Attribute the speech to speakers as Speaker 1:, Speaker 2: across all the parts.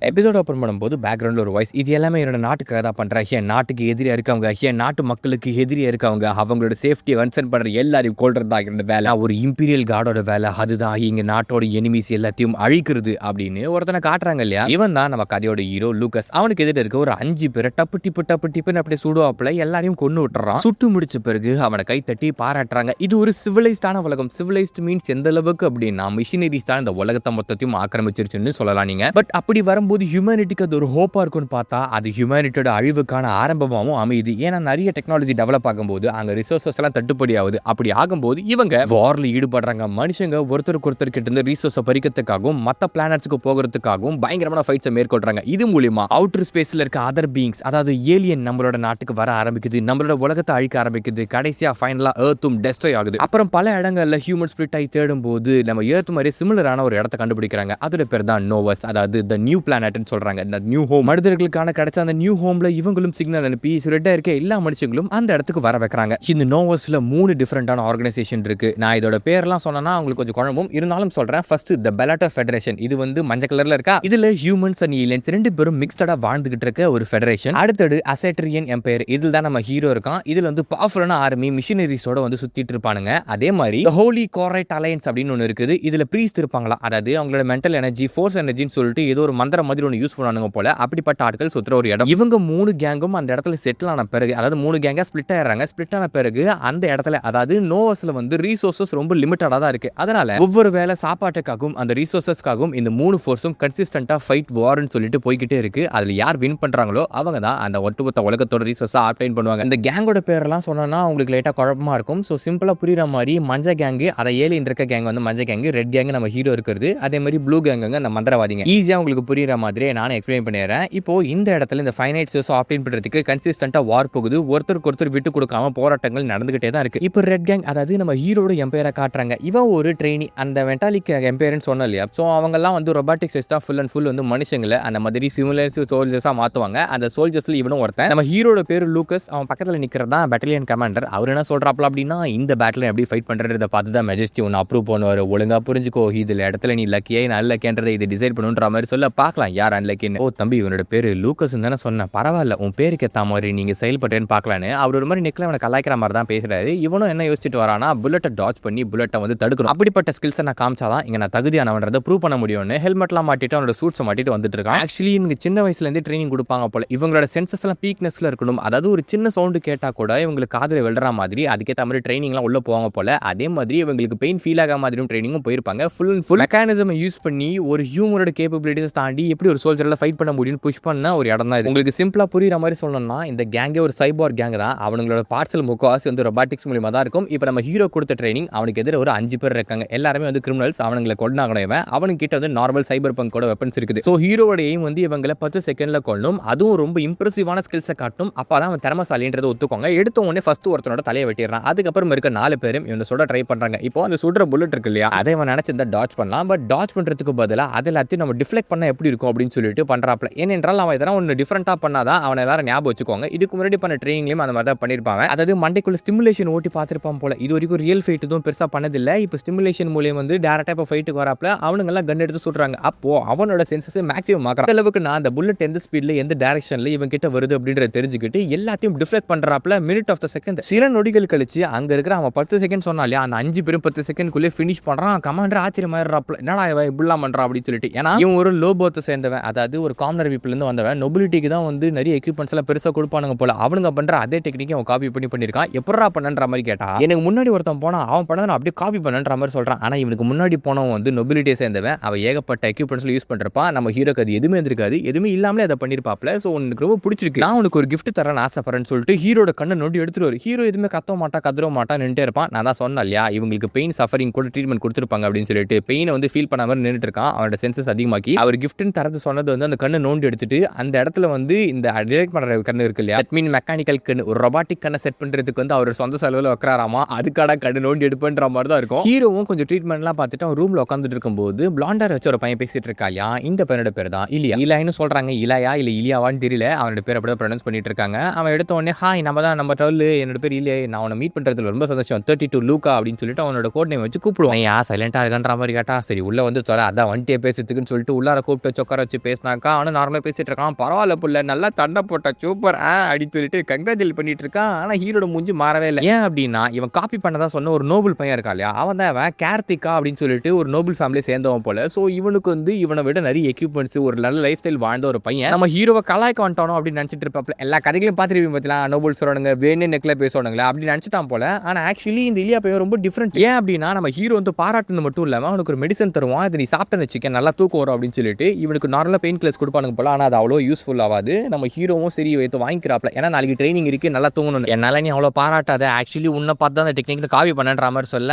Speaker 1: Episode open பண்ணும்போது பேக்ரவுண்டில் ஒரு வாய்ஸ், இது எல்லாமே என்னோட நாட்டுக்காக தான் பண்ணுறேன், என் நாட்டுக்கு எதிரியாக இருக்கவங்க, என் நாட்டு மக்களுக்கு எதிரியாக இருக்கவங்க, அவங்களோட சேஃப்டியை கன்சர்ன் பண்ணுற எல்லாரையும் கொள்றது தான் என்னோட வேலை, ஒரு இம்பீரியல் கார்டோட வேலை அதுதான் இங்கே நாட்டோட எனிமீஸ் எல்லாத்தையும் அழிக்கிறது அப்படின்னு ஒருத்தனை காட்டுறாங்க இல்லையா. இவன் தான் நம்ம கதையோட ஹீரோ லூக்கஸ். அவனுக்கு எதிர்த்து இருக்க ஒரு 5 பேரை டப்பு டிப்புன்னு அப்படியே சுடுவாப்புல எல்லாரையும் கொண்டு விட்டுறான். சுட்டு முடிச்ச பிறகு அவனை கை தட்டி பாராட்டுறாங்க. இது ஒரு சிவிலைஸ்டான உலகம். சிவிலைஸ்ட் மீன்ஸ் எந்த அளவுக்கு அப்படின்னா மிஷினரிஸ் தான் இந்த உலகத்தை மொத்தத்தையும் ஆக்கிரமிச்சிருச்சுன்னு சொல்லலாம் நீங்க. பட் அப்படி வரும்போது ஹியூமனிட்டிக்கு அது ஒரு ஹோப்பா இருக்கும்னு பார்த்தா அது ஹியூமனிட்டியோட அழிவுக்கான ஆரம்பமாகவும் அமையுது. ஏன்னா நிறைய டெக்னாலஜி டெவலப் ஆகும்போது அங்க ரிசோர்சஸ் எல்லாம் தட்டுப்படி ஆகுது. அப்படி ஆகும்போது இவங்க வார்ல ஈடுபடுறாங்க. மனுஷங்க ஒருத்தருக்கு ஒருத்தர் கிட்ட இருந்து ரிசோர்ஸை பறிக்கிறதுக்காகவும் மற்ற பிளானட்ஸ்க்கு போகிறதுக்காகவும் பயங்கரமான ஃபைட்ஸை மேற்கொள்றாங்க. இது மூலியமா அவுட்டர் ஸ்பேஸ்ல இருக்க அதர் பீயிங்ஸ், அதாவது ஏலியன் நம்மளோட நாட்டுக்கு வர ஆரம்பிக்குது, நம்மளோட உலகத்தை அழிக்க ஆரம்பிக்குது. கடைசியா ஃபைனலா எர்த்தும் டெஸ்ட்ராய் ஆகுது. அப்புறம் பல இடங்கள்ல ஹியூமன் ஸ்பிளிட் ஆகி தேடும் போது நம்ம எர்த் மாதிரி சிமிலரான ஒரு இடத்தை கண்டுபிடிக்கிறாங்க. அதோட பேர் தான் நோவஸ், அதாவது த நியூ பிளானட்னு சொல்றாங்க. இந்த நியூ ஹோம் மனிதர்களுக்கான கிடைச்ச அந்த நியூ ஹோம்ல இவங்களும் சிக்னல் அனுப்பி ஸ்பிளிட்டா இருக்க எல்லா மனுஷங்களும் அந்த இடத்துக்கு வர வைக்கிறாங்க. இந்த நோவஸ்ல 3 டிஃபரெண்டான ஆர்கனைசேஷன் இருக்கு. நான் இதோட பேர்லாம் சொன்னா உங்களுக்கு கொஞ்சம் குழம்பும் இருந்தாலும் சொல்றேன். ஃபர்ஸ்ட் தி பெலாட்டோ ஃபெடரேஷன். இது வந்து மஞ்சள் கலர்ல இருக்கா. இதுல ஹியூமன்ஸ் அண்ட் ஏலியன்ஸ் ரெண்டு பேரும் மிக்ஸ்டா வாழ்ந்துகிட்டு இருக்க ஒரு ஃபெடரேஷன். அடுத்தது அசெட்ரியன் எம்பையர். இதுல தான் நம்ம ஹீரோ இருக்கான். இதுல வந்து பவர்ஃபுல்லான ஆர்மி மிஷினரிஸோட வந்து சுத்திட்டு இருப்பானுங்க. அதே மாதிரி ஹோலி கோரைட் அலையன்ஸ் அப்படின்னு ஒன்னு இருக்குது. இதுல பிரீஸ்ட் இருப்பாங்களா, அதாவது அவங்களோட மென்டல் எனர்ஜி, ஃபோர்ஸ் எனர்ஜின்னு சொல்லிட்டு ஏதோ ஒரு மந்திரம் மாதிரி ஒன்று யூஸ் பண்ணுவானுங்க போல. அப்படிப்பட்ட ஆட்கள் சுத்துற ஒரு இடம். இவங்க 3 கேங்கும் அந்த இடத்துல செட்டில் ஆன பிறகு, அதாவது 3 கேங்கா ஸ்பிளிட் ஆயிடுறாங்க. ஸ்பிளிட் ஆன பிறகு அந்த இடத்துல, அதாவது நோவஸ்ல வந்து ரிசோர்சஸ் ரொம்ப லிமிட்டடா தான் இருக்கு. அதனால ஒவ்வொரு வேளை சாப்பாட்டுக்காகவும் அந்த ரிசோர்சஸ்க்காகவும் இந்த 3 ஃபோர்ஸும் கன்சிஸ்டன்டா ஃபைட் வார்னு சொல்லிட்டு போய்கிட்டே இருக்கு. அதுல யார் வின் பண்றாங்களோ அவங்க தான் அந்த ஒட்டுமொத்த உலகத்தோட ரிசோர்ஸை ஆப்டைன் பண்ணுவாங்க. இந்த கேங்கோட பேரெல்லாம் சொன்னா உங்களுக்கு லைட்டா குழப்பமா இருக்கும். ஸோ சிம்பிளா புரியுற மாதிரி மஞ்சள் கேங்கு, அதை ஏலியன் இருக்க கேங் வந்து மஞ்சள் கேங்கு, ரெட் கேங்கு நம்ம ஹீரோ இருக்கிறது, அதே மாதிரி ப்ளூ கேங்குங்க அந்த மந்திரவாதிங்க. ஈஸியா உங்களுக்கு புரியுற மாதிரி நானே எக்ஸ்பிளைன் பண்ணிடுறேன். இப்போ இந்த இடத்துல இந்த ஃபைனைட் ரிசோர்ஸ் ஆப்டைன் பண்றதுக்கு கன்சிஸ்டன்டா வார் போகுது. ஒருத்தருக்கு ஒருத்தர் விட்டு கொடுக்காம போராட்டங்கள் நடந்துகிட்டே தான் இருக்கு. இப்போ ரெட் கேங், அதாவது நம்ம ஹீரோட எம்பையரை காட்டுறாங்க. இவன் ஒரு ட்ரெயினி, அந்த மெட்டாலிக் எம்பையர்னு சொன்னோம் இல்லையா. ஸோ அவங்கெல்லாம் வந்து robotic system full and full வந்து மனுஷங்களை அந்த மாதிரி சிமுலேஸ் சோல்ஜர்ஸா மாத்துவாங்க. அந்த சோல்ஜர்ஸ்ல இவனும் ஒருத்தன். நம்ம ஹீரோட பேரு லூக்கஸ். அவன் பக்கத்துல நிக்கிறதா பெட்டாலியன் கமாண்டர். அவர் என்ன சொல்றாப்ல அப்படின்னா, இந்த பேட்டில் எப்படி ஃபைட் பண்றதை பார்த்து தான் மெஜஸ்டி ஒன்று அப்ரூவ் பண்ணுவார். ஒழுங்கா புரிஞ்சுக்கோ, இதுல இடத்துல நீ லக்கியே நல்ல கேன்றதை இது டிசைட் பண்ணுன்ற மாதிரி சொல்ல பார்க்கலாம் யார் அன்லக்கின்னு. ஓ தம்பி, இவனோட பேரு லூக்கஸ் தானே சொன்னேன், பரவாயில்ல உன் பேருக்கு ஏற்ற மாதிரி நீங்க செயல்பட்டேன்னு பார்க்கலான்னு அவர் ஒரு மாதிரி நிக்கல அவனை கலாய்க்கிற மாதிரி தான் பேசுறாரு. இவனும் என்ன யோசிச்சுட்டு வரானா, புல்லட்டை டாச் பண்ணி புல்லட்டை வந்து தடுக்கணும். அப்படிப்பட்ட ஸ்கில்ஸை நான் காமிச்சாதான் இங்க நான் தகுதியானவன்றதை ப்ரூவ் பண்ண முடியும்னு ஹெல்மெட்லாம் மாட்டிட்டு அவனோட சூட்ஸை மாட்டிட்டு வந்துட்டு இருக்கான். ஆக்சுவலி இவங்க சின்ன வயசுல இருந்து ட்ரைனிங் கொடுப்பாங்க போல. இவங்களோட சென்சஸ் எல்லாம் பீக்னஸ்ல இருக்கணும். அதாவது ஒரு சின்ன சவுண்டு கேட்டா கூட இவங்களுக்கு காதுல விழுற மாதிரி அதுக்கேற்ற மாதிரி ட்ரைனிங்லாம் உள்ள போவாங்க போல. அதே மாதிரி இவங்களுக்கு பெயின் ஃபீல் ஆகாம மாதிரியும் ட்ரைனிங்கும் போயிருப்பாங்க. Full and full mechanism use பண்ணி ஒரு ஹியூமனோட கேப்பபிலிட்டிஸ் தாண்டி எப்படி ஒரு சோல்ஜர்ல ஃபைட் பண்ண முடியும்னு புஷ் பண்ண ஒரு இடம் தான் இது. உங்களுக்கு சிம்பிளா புரியுற மாதிரி சொல்லணும்னா, இந்த கேங்கே ஒரு சைபார் கேங் தான். அவங்களோட பார்சல் முக்காவாசி வந்து ரொபாட்டிக்ஸ் மூலமா தான் இருக்கும். இப்போ நம்ம ஹீரோ கொடுத்த ட்ரைனிங் அவனுக்கு எதிர ஒரு 5 பேர் இருக்காங்க. எல்லாருமே வந்து கிரிமினல்ஸ். அவனுங்களை கொண்டாங்கணும். அவனுக்கு கிட்ட வந்து நார்மல் சைபர் பங்க் கூட வெப்பன்ஸ் இருக்குது. ஸோ ஹீரோட எய்ம் வந்து இவங்களை 10 செகண்ட்ல கொள்ளணும். அதுவும் ரொம்ப இம்ப்ரெசிவான ஸ்கில்ஸை காட்டும். அப்பதான் அவன் திறமசாலின்றதை ஒத்துக்கோங்க. எடுத்த உடனே ஃபர்ஸ்ட் ஒருத்தனோட தலையை வெட்டிடுறான். அதுக்கப்புறம் இருக்க 4 பேரும் இவனை சுட ட்ரை பண்றாங்க. இப்போ அந்த சுடுற புல்லட் இருக்கு இல்லையா, அதை அவன் நினைச்சிருந்தா டாச் பண்ணலாம். பட் டாச் பண்றதுக்கு பதிலாக அது எல்லாத்தையும் நம்ம டிஃப்ளெக்ட் பண்ண எப்படி இருக்கும் அப்படின்னு சொல்லிட்டு பண்றாப்ல. ஏனென்றால் அவன் இதெல்லாம் ஒன்று டிஃப்ரெண்டா பண்ணாதான் அவனை எல்லாரும் ஞாபகம் வச்சுக்கோங்க. இதுக்கு முன்னாடி பண்ண ட்ரைனிங்லயும் அந்த மாதிரி தான் பண்ணிருப்பாங்க. அதாவது மண்டைக்குள்ள ஸ்டிமுலேஷன் ஓட்டி பார்த்திருப்பான் போல. இது வரைக்கும் ரியல் ஃபைட் எதுவும் பெருசா பண்ணதில்லை. இப்போ ஸ்டிமுலேஷன் மூலியம் வந்து டேரக்டா இப்போ ஃபைட்டுக்கு வராப்ல அவனுங்க எல்லாம் கன் எடுத்து சுடுறாங்க. அப்போ அவனோட சென்சஸ் மேக்ஸிமம் ஆக்குறான். அளவுக்கு நான் அந்த புல்லட் எந்த ஸ்பீட்ல எந்த டைரக்ஷன்ல இவன் கிட்ட வருது அப்படின்றத தெரிஞ்சுக்கிட்டு எல்லாத்தையும் டிஃப்ளெக்ட் பண்றாப்ல. மினிட் ஆஃப் த செகண்ட், சில நொடிகள் கழிச்சு அங்க இருக்கிற அவன் 10 செகண்ட் சொன்னாலே அந்த 5 பேரும் 10 செகண்ட்குள்ளே ஃபினிஷ் பண்றான். கமாண்டர் ஆச்சரியமாயிடுறாப்ல, என்னடா இவன் இப்படிலாம் பண்றான் அப்படின்னு சொல்லிட்டு. ஏன்னா இவன் ஒரு லோ பர்த்தை சேர்ந்தவன், அதாவது ஒரு காமனர் பீப்புள் இருந்து வந்தவன். நொபிலிட்டிக்கு தான் வந்து நிறைய எக்யூப்மெண்ட்ஸ் எல்லாம் பெருசா கொடுப்பானுங்க போல. அவனுங்க பண்ற அதே டெக்னிக்கை அவன் காப்பி பண்ணிருக்கான். எப்படா பண்ணன்ற மாதிரி கேட்டா, எனக்கு முன்னாடி ஒருத்தன் போனா அவன் பண்ணதை அப்படியே காப்பி பண்ணன்ற மாதிரி சொல்றான். ஆனா இவனுக்கு முன்னாடி போனவன் வந்து நொபிலிட்டியை சேர்ந்தவன். அவன் ஏகப்பட்ட எக்யூப்மெண்ட்ஸ்ல யூஸ் பண்றப்பான். நம்ம ஹீரோக்கு அது எதுவுமே இருந்திருக்காது, எதுவுமே இல்லாமலே அதை பண்ணிருப்பாப்ல. ஸோ உனக்கு ரொம்ப பிடிச்சிருக்கு, நான் உனக்கு ஒரு கிஃப்ட் தரேன் ஆசைப்படுறேன்னு சொல்லிட்டு ஹீரோட கண்ணை நோண்டி எடுத்துருவாரு. ஹீரோ எதுவுமே கத்த மாட்டா கதற மாட்டா நின்றுட்டே இருப்பான். நான் தான் சொன்னேன் இல்லையா, இவங்களுக்கு பெயின் சஃபரிங் கூட ட்ரீட்மெண்ட் கொடுத்துருப்பாங்க அப்படின்னு சொல்லிட்டு பெயினை வந்து ஃபீல் பண்ணாம நின்றுட்டு இருக்கான். அவனோட சென்சஸ் அதிகமாக்கி அவர் கிஃப்ட்னு தரது சொன்னது வந்து அந்த கண்ணை நோண்டி எடுத்துட்டு அந்த இடத்துல வந்து இந்த டிரெக்ட் பண்ற கண்ணு இருக்கு இல்லையா, தட் மீன் மெக்கானிக்கல் கண்ணு, ஒரு ரொபாட்டிக் கண்ணை செட் பண்றதுக்கு வந்து அவர் சொந்த செலவில் வைக்கிறாராமா. அதுக்கான கண்ணு நோண்டி எடுப்புன்ற மாதிரி தான் இருக்கும். ஹீரோவும் கொஞ்சம் ட்ரீட்மெண்ட்லாம் பார்த்துட்டு அவன் ரூம்ல உட்காந்துட்டு இருக்கும்போது பிளாண்டர் வச்சு ஒரு பையன் பேசிட்டு இருக்கா இல்லையா, இந்த பையனோட பேர் தான் இலியா. இலியான்னு சொல்றாங்க, இலியா இல்ல இலியாவான்னு தெரியல. அவனோட பேர் அப்படியே ப்ரொனவுன்ஸ் பண்ணிட்டு இருக்காங்க. அவன் எடுத்த உடனே ஹாய் நம்ம ட்ரவல், என்னோட பேர் இலியா, நான் அவனை மீட் பண்றதுல ரொம்ப சந்தோஷம், 32 லூக்கா அப்படின்னு சொல்லிட்டு அவனோட கோட் நேம் வச்சு கூப்பிடுவான். சைலண்டா இருக்கான்ற மாதிரி கேட்டா, சரி உள்ள வந்து தொலை, அதான் வண்டியை பேசுறதுக்குன்னு சொல்லிட்டு உள்ளார கூப்பிட்டு வச்ச உட்கார வச்சு பேசினாக்கா அவனும் நார்மலாக பேசிட்டு இருக்கான். பரவாயில்ல புள்ள, நல்லா சண்டை போட்ட, சூப்பர் அப்படின்னு சொல்லிட்டு கங்க்ராச்சுலேட் பண்ணிட்டு இருக்கான். ஆனால் ஹீரோட மூஞ்சி மாறவே இல்லை. ஏன் அப்படின்னா இவன் காப்பி பண்ணதான் சொன்ன ஒரு நோபல் பையன் இருக்கா இல்லையா, அவன் தான் அவன் கார்த்திகா அப்படின்னு சொல்லிட்டு ஒரு நோபல் ஃபேமிலி சேர்ந்தவன் போல. ஸோ இவனுக்கு வந்து இவனை விட நிறைய எக்யூப்மெண்ட்ஸ், ஒரு நல்ல லைஃப் ஸ்டைல் வாழ்ந்த ஒரு பையன். நம்ம ஹீரோவை கலாய்க்க வந்துட்டானோ அப்படின்னு நினச்சிட்டு இருப்பாப்ல. எல்லா கதைகளையும் பார்த்துருப்பீங்க பார்த்தீங்களா, நோபல் சொல்றானுங்க வேணே நெக்ல பேசுவானுங்களா அப்படின்னு நினச்சிட்டான் போல. ஆனால் ஆக்சுவலி இந்த இலியா பையன் ரொம்ப டிஃப்ரெண்ட். ஏன் அப்படின்னா நம்ம ஹீரோ வந்து பாராட்டுனது மட்டும் இல்லாமல் அவனுக்கு ஒரு மெடிசன் தருவான், அதை நீ சாப்பிட்டேன்னு வச்சுக்க நல்லா தூக்கம் வரும் அப்படின்னு சொல்லிட்டு இவனுக்கு நார்மலாக பெயின் கில்லர்ஸ் கொடுப்பானுங்க போல. ஆனால் அது அவ்வளோ யூஸ்ஃபுல் ஆகாது. நம்ம ஹீரோவும் சரி வைத்து வாங்கிக்கிறாப்ல, ஏன்னா நாளைக்கு ட்ரைனிங் இருக்கு, நல்லா தூங்கணும். என்னால் நீ அவ்வளோ பாராட்டாத, ஆக்சுவலி உன்னை பார்த்து தான் அந்த டெக்னிக் காப்பி பண்ணன்ற மாதிரி சொல்ல.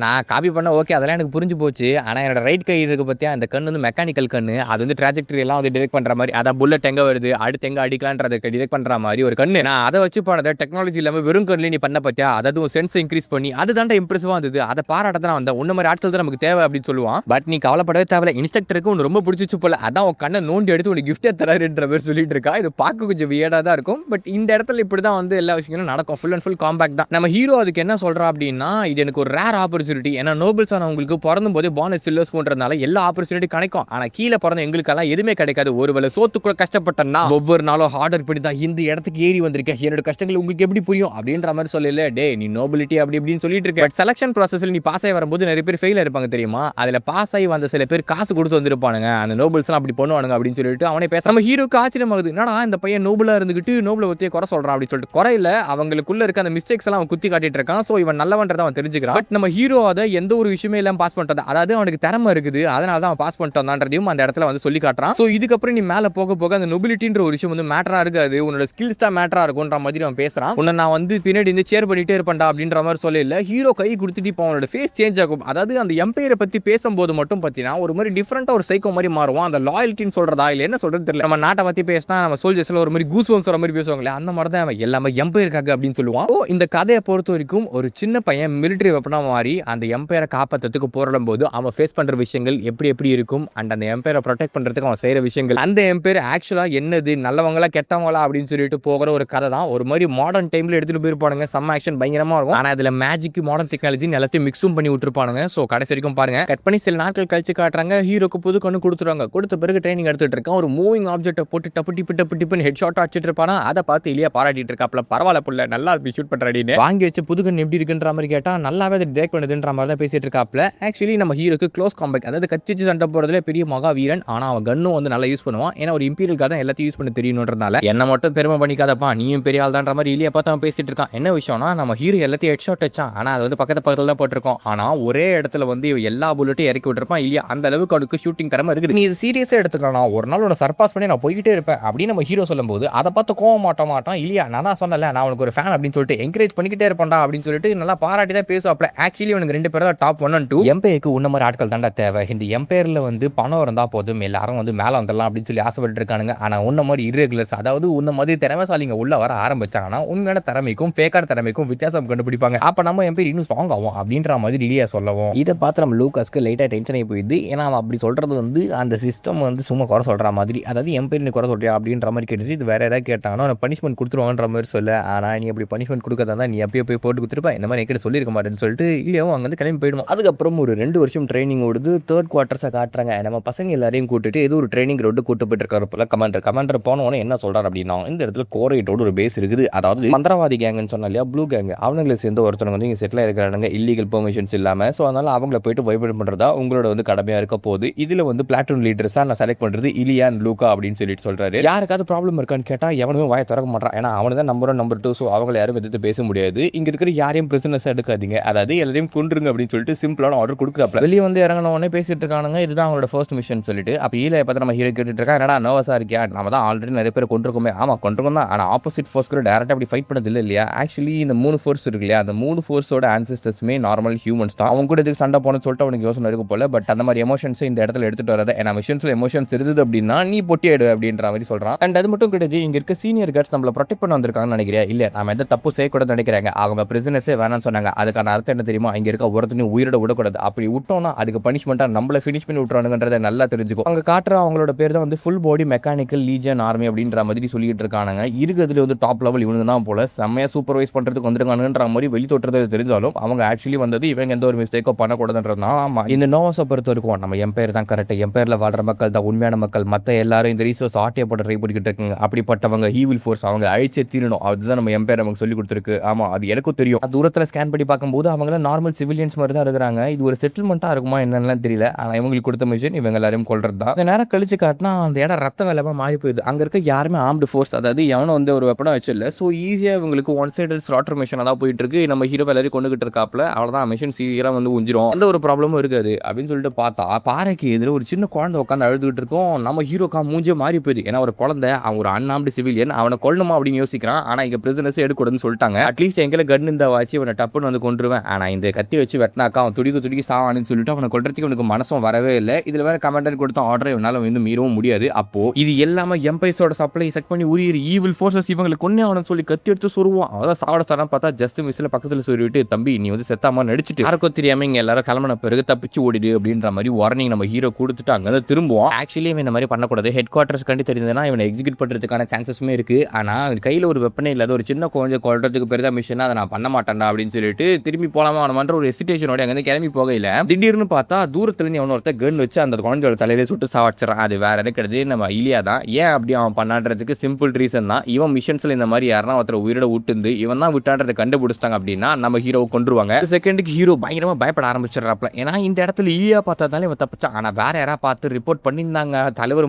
Speaker 1: நான் காப்பி பண்ண ஓகே, அதெல்லாம் எனக்கு புரிஞ்சு போச்சு. ஆனால் என்னோட ரைட் கை இருக்கு பற்றியா, அந்த கண் வந்து மெக்கானிக்கல் கண்ணு, அது வந்து ட்ராஜெக்டரி எல்லாம் வந்து டிரெக்ட் பண்ணுற மாதிரி, அதான் புல்லட் எங்கே வருது அடுத்து எங்கே அடிக்கலான்றதை டிரெக்ட் பண்ணுற மாதிரி ஒரு கண்ணு. நான் அதை வச்சு பண்ணதை டெக்னாலஜி இல்லாமல் வெறும் கண்ணில் நீ பண்ண பற்றியா, அதாவது சென்ஸ் இன்க்ரீஸ் பண்ணி அதுதான் இம்ப்ரெசிவாக இருந்தது. அதை பாராட்ட தான் வந்தேன். உன்ன மாதிரி ஆட்கள் தான் நமக்கு தேவை அப்படின்னு சொல்லுவான். பட் நீ கவலைப்படவே தேவையில்ல, இன்ஸ்ட்ரக்டருக்கு உனக்கு ரொம்ப பிடிச்சிச்சு போல, அதான் உன் கண்ணை நோண்டி எடுத்து உனக்கு கிஃப்டே தராருன்ற மாதிரி சொல்லிட்டு இருக்கா. இது பார்க்க கொஞ்சம் வியர்டாக தான் இருக்கும். பட் இந்த இடத்துல இப்படி தான் வந்து எல்லா விஷயங்களும் நடக்கும். ஃபுல் அண்ட் ஃபுல் காம்பேக்ட் தான். நம்ம ஹீரோ அதுக்கு என்ன சொல்றா அப்படின்னா, இது எனக்கு ஒரு ரேர் ஆப்பர்ச்சுனிட்டி. ஏன்னா நோபல்ஸ் ஆனவங்களுக்கு பிறந்தும் போதே பானஸ் சில்லர்ஸ் போன்றதுனால எல்லா ஆப்பர்ச்சுனிட்டி கிடைக்கும். ஆனால் கீழே பிறந்த எங்களுக்கெல்லாம் எதுவுமே கிடைக்காது. ஒருவேளை சோத்து கூட கஷ்டப்பட்டேன்னா ஒவ்வொரு நாளும் ஹார்டர் பண்ணி தான் இந்த இடத்துக்கு ஏறி வந்திருக்கேன், என்னோட கஷ்டங்கள் உங்களுக்கு எப்படி புரியும் அப்படின்ற மாதிரி சொல்லல. டே நீ நோபிலிட்டி அப்படி இப்படின்னு சொல்லிட்டு இருக்க. பட் செலக்ஷன் ப்ராசஸில் நீ பாஸ் ஆகி வரும்போது நிறைய பேர் ஃபெயில் இருப்பாங்க தெரியுமா. அதில் பாஸ் ஆகி வந்த சில பேர் காசு கொடுத்து வந்திருப்பானுங்க, அந்த நோபல்ஸ்லாம் அப்படி பண்ணுவானுங்க அப்படின்னு சொல்லிட்டு அவனே பேச. நம்ம ஹீரோக்கு ஆச்சரியமாகுது, என்னடா இந்த பையன் நோபலா இருந்துகிட்டு நோபலை பற்றியே குறை சொல்றான் அப்படின்னு சொல்லிட்டு. குறையில அவங்களுக்குள்ள இருக்க அந்த மிஸ்டேக்ஸ் எல்லாம் அவன் குத்தி காட்டிட்டு இருக்கான். ஸோ இவன் நல்லவன்றதை அவன் தெரிஞ்சுக்கிறான். பட் நம்ம ஹீரோ அதை எந்த ஒரு விஷயமே இல்லாமல் பாஸ் பண்ணிட்டு, அதாவது அவனுக்கு திறமை இருக்குது, அதனால தான் அவன் பாஸ் பண்ணிட்டு வந்தான்றதையும் அந்த இடத்துல வந்து சொல்லி காட்டுறான். ஸோ இதுக்கப்புறம் நீ மேலே போக போக அந்த நொபிலிட்டின்ற ஒரு விஷயம் வந்து மேட்டரா இருக்காது, உன்னோட ஸ்கில்ஸ் தான் மேட்டரா இருக்கும்ன்ற மாதிரி அவன் பேசுறான். உன்னை நான் வந்து பின்னாடி இருந்து சேர் பண்ணிட்டே இருப்பேன்டா அப்படின்ற மாதிரி சொல்லல. ஹீரோ கை கொடுத்துட்டு இப்போ அவனோட ஃபேஸ் சேஞ்ச் ஆகும். அதாவது அந்த எம்பையரை பத்தி பேசும்போது மட்டும் பார்த்தீங்கன்னா ஒரு மாதிரி டிஃப்ரெண்டா ஒரு சைக்கோ மாதிரி மாறுவான். அந்த லாயல்ட்டின்னு சொல்றதா இல்லை என்ன சொல்றது தெரியல. நம்ம நாட்டை பத்தி பேசினா நம்ம சோல்ஜர்ஸ்ல ஒரு மாதிரி கூஸ் பம்ஸ் வர மாதிரி பேசுவாங்களே, அந்த மாதிரி தான் அவன் எல்லாமே எம்பையருக்காக அப்படின்னு சொல்லுவான். இந்த கதையை பொறுத்த வரைக்கும் ஒரு சின்ன பையன் மிலிட்டரி வெப்பனா மாறி அந்த எம்பையரை காப்பாற்றத்துக்கு போராடும் போது அவன் ஃபேஸ் பண்ற விஷயங்கள் எப்படி எப்படி இருக்கும், அண்ட் அந்த எம்பையரை ப்ரொடெக்ட் பண்றதுக்கு அவன் செய்யற விஷயங்கள், அந்த எம்பையர் ஆக்சுவலா என்னது, நல்லவங்களா கெட்டவங்களா அப்படின்னு சொல்லிட்டு போகிற ஒரு கதை தான். ஒரு மாதிரி மாடர்ன் டைம்ல எடுத்துட்டு போயிருப்பானுங்க. செம்ம ஆக்ஷன் பயங்கரமா இருக்கும். ஆனா அதுல மேஜிக் மாடர்ன் டெக்னாலஜி எல்லாத்தையும் மிக்ஸும் பண்ணி விட்டுருப்பானுங்க. ஸோ கடைசி வரைக்கும் பாருங்க, கட் பண்ணி சில நாட்கள் கழிச்சு காட்டுறாங்க. ஹீரோக்கு புது கண்ணு கொடுத்துருவாங்க. கொடுத்த பிறகு ட்ரைனிங் எடுத்துட்டு இருக்கான். ஒரு மூவிங் ஆப்ஜெக்ட்டை போட்டு டப்பு டிப்பு டப்பு டிப்புன்னு ஹெட் ஷாட் அடிச்சிட்டு இருப்பானா. அதை பார்த்து இல்லையா பாராட்டிட்டு இருக்காப்ல, பரவாயில்ல புள்ள நல்லா ஷூட் பண்றாடின்னு. வாங்கி வச்சு புது கண்ணு எப்படி இருக்குன்ற மாதிரி கேட்டா நல்லாவே அதை டிரெக்ட் பண்ணுதுன்ற மாதிரி தான் பேசிட்டு இருக்காப்ல. ஆக்சுவலி நம்ம ஹீரோக்கு க்ளோஸ் காம்பேக்ட், அதாவது கச்சிச்சு சண்டை போறதுல பெரிய மகா வீரன். ஆனா அவன் கண்ணும் வந்து நல்லா யூஸ் பண்ணுவான். ஏன்னா ஒரு இம்பீரியல் கார்டன் எல்லாத்தையும் யூஸ் பண்ண தெரியணுன்றதால என்ன மட்டும் பெருமை பண்ணிக்காதப்பா, நீயும் பெரிய ஆள் தான்ற மாதிரி இல்லையா பார்த்து அவன் பேசிட்டு இருக்கான். என்ன விஷயம்னா நம்ம ஹீரோ எல்லாத்தையும் ஹெட் ஷாட் வச்சான். ஆனா அது வந்து பக்கத்துல தான் போட்டிருக்கோம். ஆனா ஒரே இடத்துல வந்து எல்லா புல்லட்டையும் இறக்கி விட்டுருப்பான் இல்லையா, அந்த அளவுக்கு அவனுக்கு ஷூட்டிங் திறமை இருக்குது. நீ இது சீரியஸா எடுத்துக்கலாம், ஒரு நாள் உன்னை சர்பாஸ் பண்ணி நான் போய்கிட்டே இருப்பேன் அப்படின்னு நம்ம ஹீரோ சொல்லும்போது அதை பார்த்து கோவம் மாட்டான் இல்லையா. நான் தான் சொன்னல, நான் உனக்கு ஒரு ஃபேன் அப்படின்னு சொல்லிட்டு என்கரேஜ் பண்ணிக்கிட்டே இருப்பான்டா அப்படின்னு சொல்லிட்டு நல்லா பாராட்டி தான் பேசுவாப்ல. ஆக்சுவலி உனக்கு ரெண்டு பேரும் தான் டாப் 1 and 2. எம்பையருக்கு உன்ன மாதிரி ஆட்கள் தாண்டா தேவை. இந்த எம்பையர்ல வந்து பணம் இருந்தா போதும், எல்லாரும் வந்து மேலே வந்துடலாம் அப்படின்னு சொல்லி ஆசைப்பட்டு இருக்கானுங்க. ஆனா உன்ன மாதிரி இர்ரெகுலர்ஸ், அதாவது உன்ன மாதிரி திறமைசாலிங்க உள்ள வர ஆரம்பிச்சாங்கன்னா உண்மையான திறமைக்கும் ஃபேக்கான திறமைக்கும் வித்தியாசம் கண்டுபிடிப்பாங்க. அப்ப நம்ம எம்பையர் இன்னும் ஸ்ட்ராங் ஆகும் அப்படின்ற மாதிரி இல்லையா சொல்லவும். இதை பார்த்து நம்ம லூகாஸ்க்கு லைட்டா டென்ஷன் ஆகி போயிடுது. ஏன்னா அவன் அப்படி சொல்றது வந்து அந்த சிஸ்டம் வந்து சும்மா குறை சொல்ற மாதிரி, அதாவது எம்பையர் நீ குறை சொல்றியா அப்படின்ற மாதிரி கேட்டுட்டு இது வேற ஏதாவது கேட்டாங்கன்னா பனிஷ்மெண்ட் கொடுத்துருவாங்கன்ற மாதிரி சொல்ல. ஆனா நீ அப்படி பனிஷ்மெண்ட் கொடுக்கறதா தான் நீ அப்பயே போய் போட்டு கொடுத்துருப்பா, இந்த மாதிரி என்கிட்ட சொல்லியிருக்க மாட்டேன்னு சொல்லிட்டு இல்லையாவும் அங்கே வந்து கிளம்பி போயிடுவோம். அதுக்கப்புறம் ஒரு 2 வருஷம் ட்ரைனிங் ஓடுது. 3rd குவார்ட்டர்ஸை காட்டுறாங்க. நம்ம பசங்க எல்லாரையும் கூட்டிட்டு ஏதோ ஒரு ட்ரைனிங் ரோடு கூட்டு போயிட்டு இருக்காரு போல. கமாண்டர் போனவொன்னே என்ன சொல்றாரு அப்படின்னா, இந்த இடத்துல கோரைட்டோட ஒரு பேஸ் இருக்குது, அதாவது மந்திரவாதி கேங்குன்னு சொன்னா இல்லையா, ப்ளூ கேங், அவங்களை சேர்ந்து ஒருத்தவங்க வந்து இங்கே செட்டில் இருக்கிறாங்க இல்லீகல் பெர்மிஷன்ஸ் இல்லாமல். ஸோ அதனால அவங்கள போயிட்டு வைபேட் பண்ணுறதா உங்களோட வந்து கடமையாக இருக்க போகுது. இதில் வந்து பிளாட்டூன் லீடர்ஸாக நான் செலக்ட் பண்ணுறது இலியா அண்ட் லூகா அப்படின்னு சொல்லிட்டு சொல்றாரு. யாருக்காவது ப்ராப்ளம் இருக்கான்னு கேட்டால் எவனுமே வாயை திறக்க மாட்டான். ஏன்னா அவனு தான் நம்பர் 1 நம்பர் 2. ஸோ அவங்களை யாரும் எதிர்த்து பேச முடியாது. இங்கே இருக்கிற யாரையும் பிரிசனஸ் எடுக்காதீங்க, அதாவது எல்லாரையும் கொண்டுருங்க அப்படின்னு சொல்லிட்டு சிம்பிளான ஆர்டர் கொடுக்குறாப்ல. வெளியே வந்து இறங்கினவொடனே பேசிட்டு இருக்கானுங்க, இதுதான் அவங்களோட ஃபர்ஸ்ட் மிஷன் சொல்லிட்டு. அப்போ ஈலையை பார்த்து நம்ம ஹீரோ கேட்டுட்டு இருக்கா, என்னடா நர்வஸாக இருக்கியா, நம்ம தான் ஆல்ரெடி நிறைய பேர் கொண்டிருக்கோமே. ஆமாம் கொண்டிருக்கோம் தான், ஆனால் ஆப்போசிட் ஃபோர்ஸ் கூட டேரெக்டாக அப்படி ஃபைட் பண்ணது இல்லை இல்லையா. ஆக்சுவலி இந்த 3 ஃபோர்ஸ் இருக்கு இல்லையா, அந்த 3 ஃபோர்ஸோட ஆன்செஸ்டர்ஸுமே நார்மல் ஹியூமன்ஸ் தான். அவங்க கூட இதுக்கு சண்டை போனன்னு சொல்லிட்டு அவனுக்கு யோசனை இருக்கும் போல. பட் அந்த மாதிரி எமோஷன்ஸை இந்த இடத்துல எடுத்துட்டு வரதை, ஏன்னா மிஷன்ஸில் எமோஷன்ஸ் இருந்தது அப்படின்னா நீ பொட்டி ஆயிடு அப்படின்ற மாதிரி சொல்கிறான். அண்ட் அது மட்டும் கிடையாது, இங்கே இருக்க சீனியர் கார்ட்ஸ் நம்மளை ப்ரொடெக்ட் பண்ண வந்திருக்காங்கன்னு நினைக்கிறேன். இல்லை நம்ம எந்த தப்பு செய்யக்கூடாது நினைக்கிறாங்க. அவங்க பிரிசனஸே வேணாம்னு சொன்னாங்க. அதுக்கான அர்த்தம் என்ன தெரியுமா, இங்கே இருக்க ஒருத்தனையும் உயிரோட விடக்கூடாது. அப்படி விட்டோம்னா அதுக்கு பனிஷ்மெண்ட்டாக நம்மளை ஃபினிஷ் பண்ணி விட்டுறானுங்கன்றதை நல்லா தெரிஞ்சுக்கும். அவங்க காட்டுற அவங்களோட பேர் தான் வந்து full body mechanical legion army அப்படின்ற மாதிரி சொல்லிட்டு இருக்கானுங்க. இருக்கிறதுல வந்து டாப் லெவல் இவனுங்க தான் போல, செம்மையா சூப்பர்வைஸ் பண்றதுக்கு வந்துருக்கானுன்ற மாதிரி வெளி தோற்றத்தை தெரிஞ்சாலும் அவங்க ஆக்சுவலி வந்தது இவங்க எந்த ஒரு மிஸ்டேக்கோ பண்ணக்கூடாதுன்றதுனா. ஆமா, இந்த நோவாஸை பொறுத்த வரைக்கும் நம்ம எம்பையர் தான் கரெக்ட், எம்பையர்ல வாழ்ற மக்கள் தான் உண்மையான மக்கள், மற்ற எல்லாரும் இந்த ரிசோர்ஸ் ஆட்டையை போட்டு ட்ரை பண்ணிக்கிட்டு இருக்காங்க, அப்படிப்பட்டவங்க ஈவில் ஃபோர்ஸ், அவங்க அழிச்சே தீரணும், அதுதான் நம்ம எம்பையர் நமக்கு சொல்லி கொடுத்துருக்கு. ஆமா, அது எனக்கும் தெரியும். தூரத்தில் ஸ்கேன் பண்ணி பார்க்கும்போது அவங்கள நார்மல் சிவிலியன்ஸ் மாதிரி தான் இருக்கிறாங்க. இது ஒரு செட்டில்மெண்ட்டாக இருக்குமா என்னென்னலாம் தெரியல. ஆனால் இவங்களுக்கு கொடுத்த மிஷன் இவங்க எல்லாரையும் கொள்றது தான். இந்த நேரம் கழிச்சு காட்டினா அந்த இடம் ரத்த வேலைமா மாறி போயிடுது. அங்கே இருக்க யாருமே ஆர்ம்டு ஃபோர்ஸ், அதாவது எவனும் வந்து ஒரு வெப்பனம் வச்சில்ல. ஸோ ஈஸியாக இவங்களுக்கு ஒன் சைடு ஸ்லாட்டர் மிஷனாக தான் போயிட்டு இருக்கு. நம்ம ஹீரோ எல்லாரையும் கொண்டுகிட்டு இருக்காப்ல, அவ்வளோதான் மிஷன் சீக்கிரம் வந்து உஞ்சிரும், எந்த ஒரு ப்ராப்ளமும் இருக்காது அப்படின்னு சொல்லிட்டு பார்த்தா பாறைக்கு எதிர ஒரு சின்ன குழந்தை உட்காந்து அழுதுகிட்டு இருக்கும். நம்ம ஹீரோக்கா மூஞ்சே மாறி போயிடுது. ஏன்னா ஒரு குழந்தை, அவன் ஒரு அன்ஆர்ம்டு சிவிலியன், அவனை கொல்லணுமா அப்படின்னு யோசிக்கிறான். ஆனால் இங்கே பிரிசனர்ஸ் எடுக்கூடாதுன்னு சொல்லிட்டாங்க. அட்லீஸ்ட் எங்களை கன் இந்த வாட்சி அவனை டப்புன்னு வந்து கொண்டுருவேன், ஆனால் இந்த கத்தி வச்சு வெட்டினாக்கா அவன் துடிக்க சாவான்னு சொல்லிட்டு அவனை கொல்றதுக்கு அவனுக்கு மனசும் வரவே இல்லை. இதில் வேற கமாண்டர் கொடுத்த ஆர்டரை இவனால வந்து மீறவும் முடியாது. அப்போ இது எல்லாமே எம்பைஸோட சப்ளை செக் பண்ணி உரிய ஈவில் ஃபோர்ஸஸ் இவங்களை கொன்னே அவனை சொல்லி கத்தி எடுத்து சொருவான். அதான் சாவட சாரம் பார்த்தா ஜஸ்ட் மிஸ்ல பக்கத்தில் சொல்லிவிட்டு, தம்பி நீ வந்து செத்தாம நடிச்சுட்டு யாருக்கும் தெரியாம இங்க எல்லாரும் கிளம்பின பிறகு தப்பிச்சு ஓடிடு அப்படின்ற மாதிரி வார்னிங் நம்ம ஹீரோ கொடுத்துட்டு அங்கே திரும்புவோம். ஆக்சுவலி இவன் இந்த மாதிரி பண்ணக்கூடாது, ஹெட் குவார்டர்ஸ் கண்டி தெரிஞ்சதுன்னா இவனை எக்ஸிக்யூட் பண்ணுறதுக்கான சான்சஸுமே இருக்கு. ஆனால் கையில் ஒரு வெப்பனே இல்லாத ஒரு சின்ன குழந்தை கொள்றதுக்கு பெரிதா மிஷன், அதை நான் பண்ண மாட்டேன்டா அப்படின்னு சொல்லிட்டு திரும்பி போலாமா அவன் ஒரு எசிடேஷனோட அங்கே கிளம்பி போகையில திடீர்னு பார்த்தா தூரத்துல இருந்து அவனோட கன் வச்சு அந்த குழந்தையோட தலையில சுட்டு சாவச்சிடறான். அது வேற எது கிடையாது, நம்ம இலியா தான். ஏன் அப்படி அவன் பண்ணான்றதுக்கு சிம்பிள் ரீசன் தான், இவன் மிஷன்ஸ்ல இந்த மாதிரி யாருன்னா ஒருத்தர் உயிரோட விட்டு இவன் தான் விட்டான்றதை கண்டுபிடிச்சிட்டாங்க அப்படின்னா நம்ம ஹீரோவை கொண்டுருவாங்க. செகண்டுக்கு ஹீரோ பயங்கரமா பயப்பட ஆரம்பிச்சிடறாப்ல. ஏன்னா இந்த இடத்துல இலியா பார்த்தாதாலே இவன் தப்பிச்சான். ஆனா வேற யாரா பார்த்து ரிப்போர்ட் பண்ணியிருந்தாங்க, தலைவர்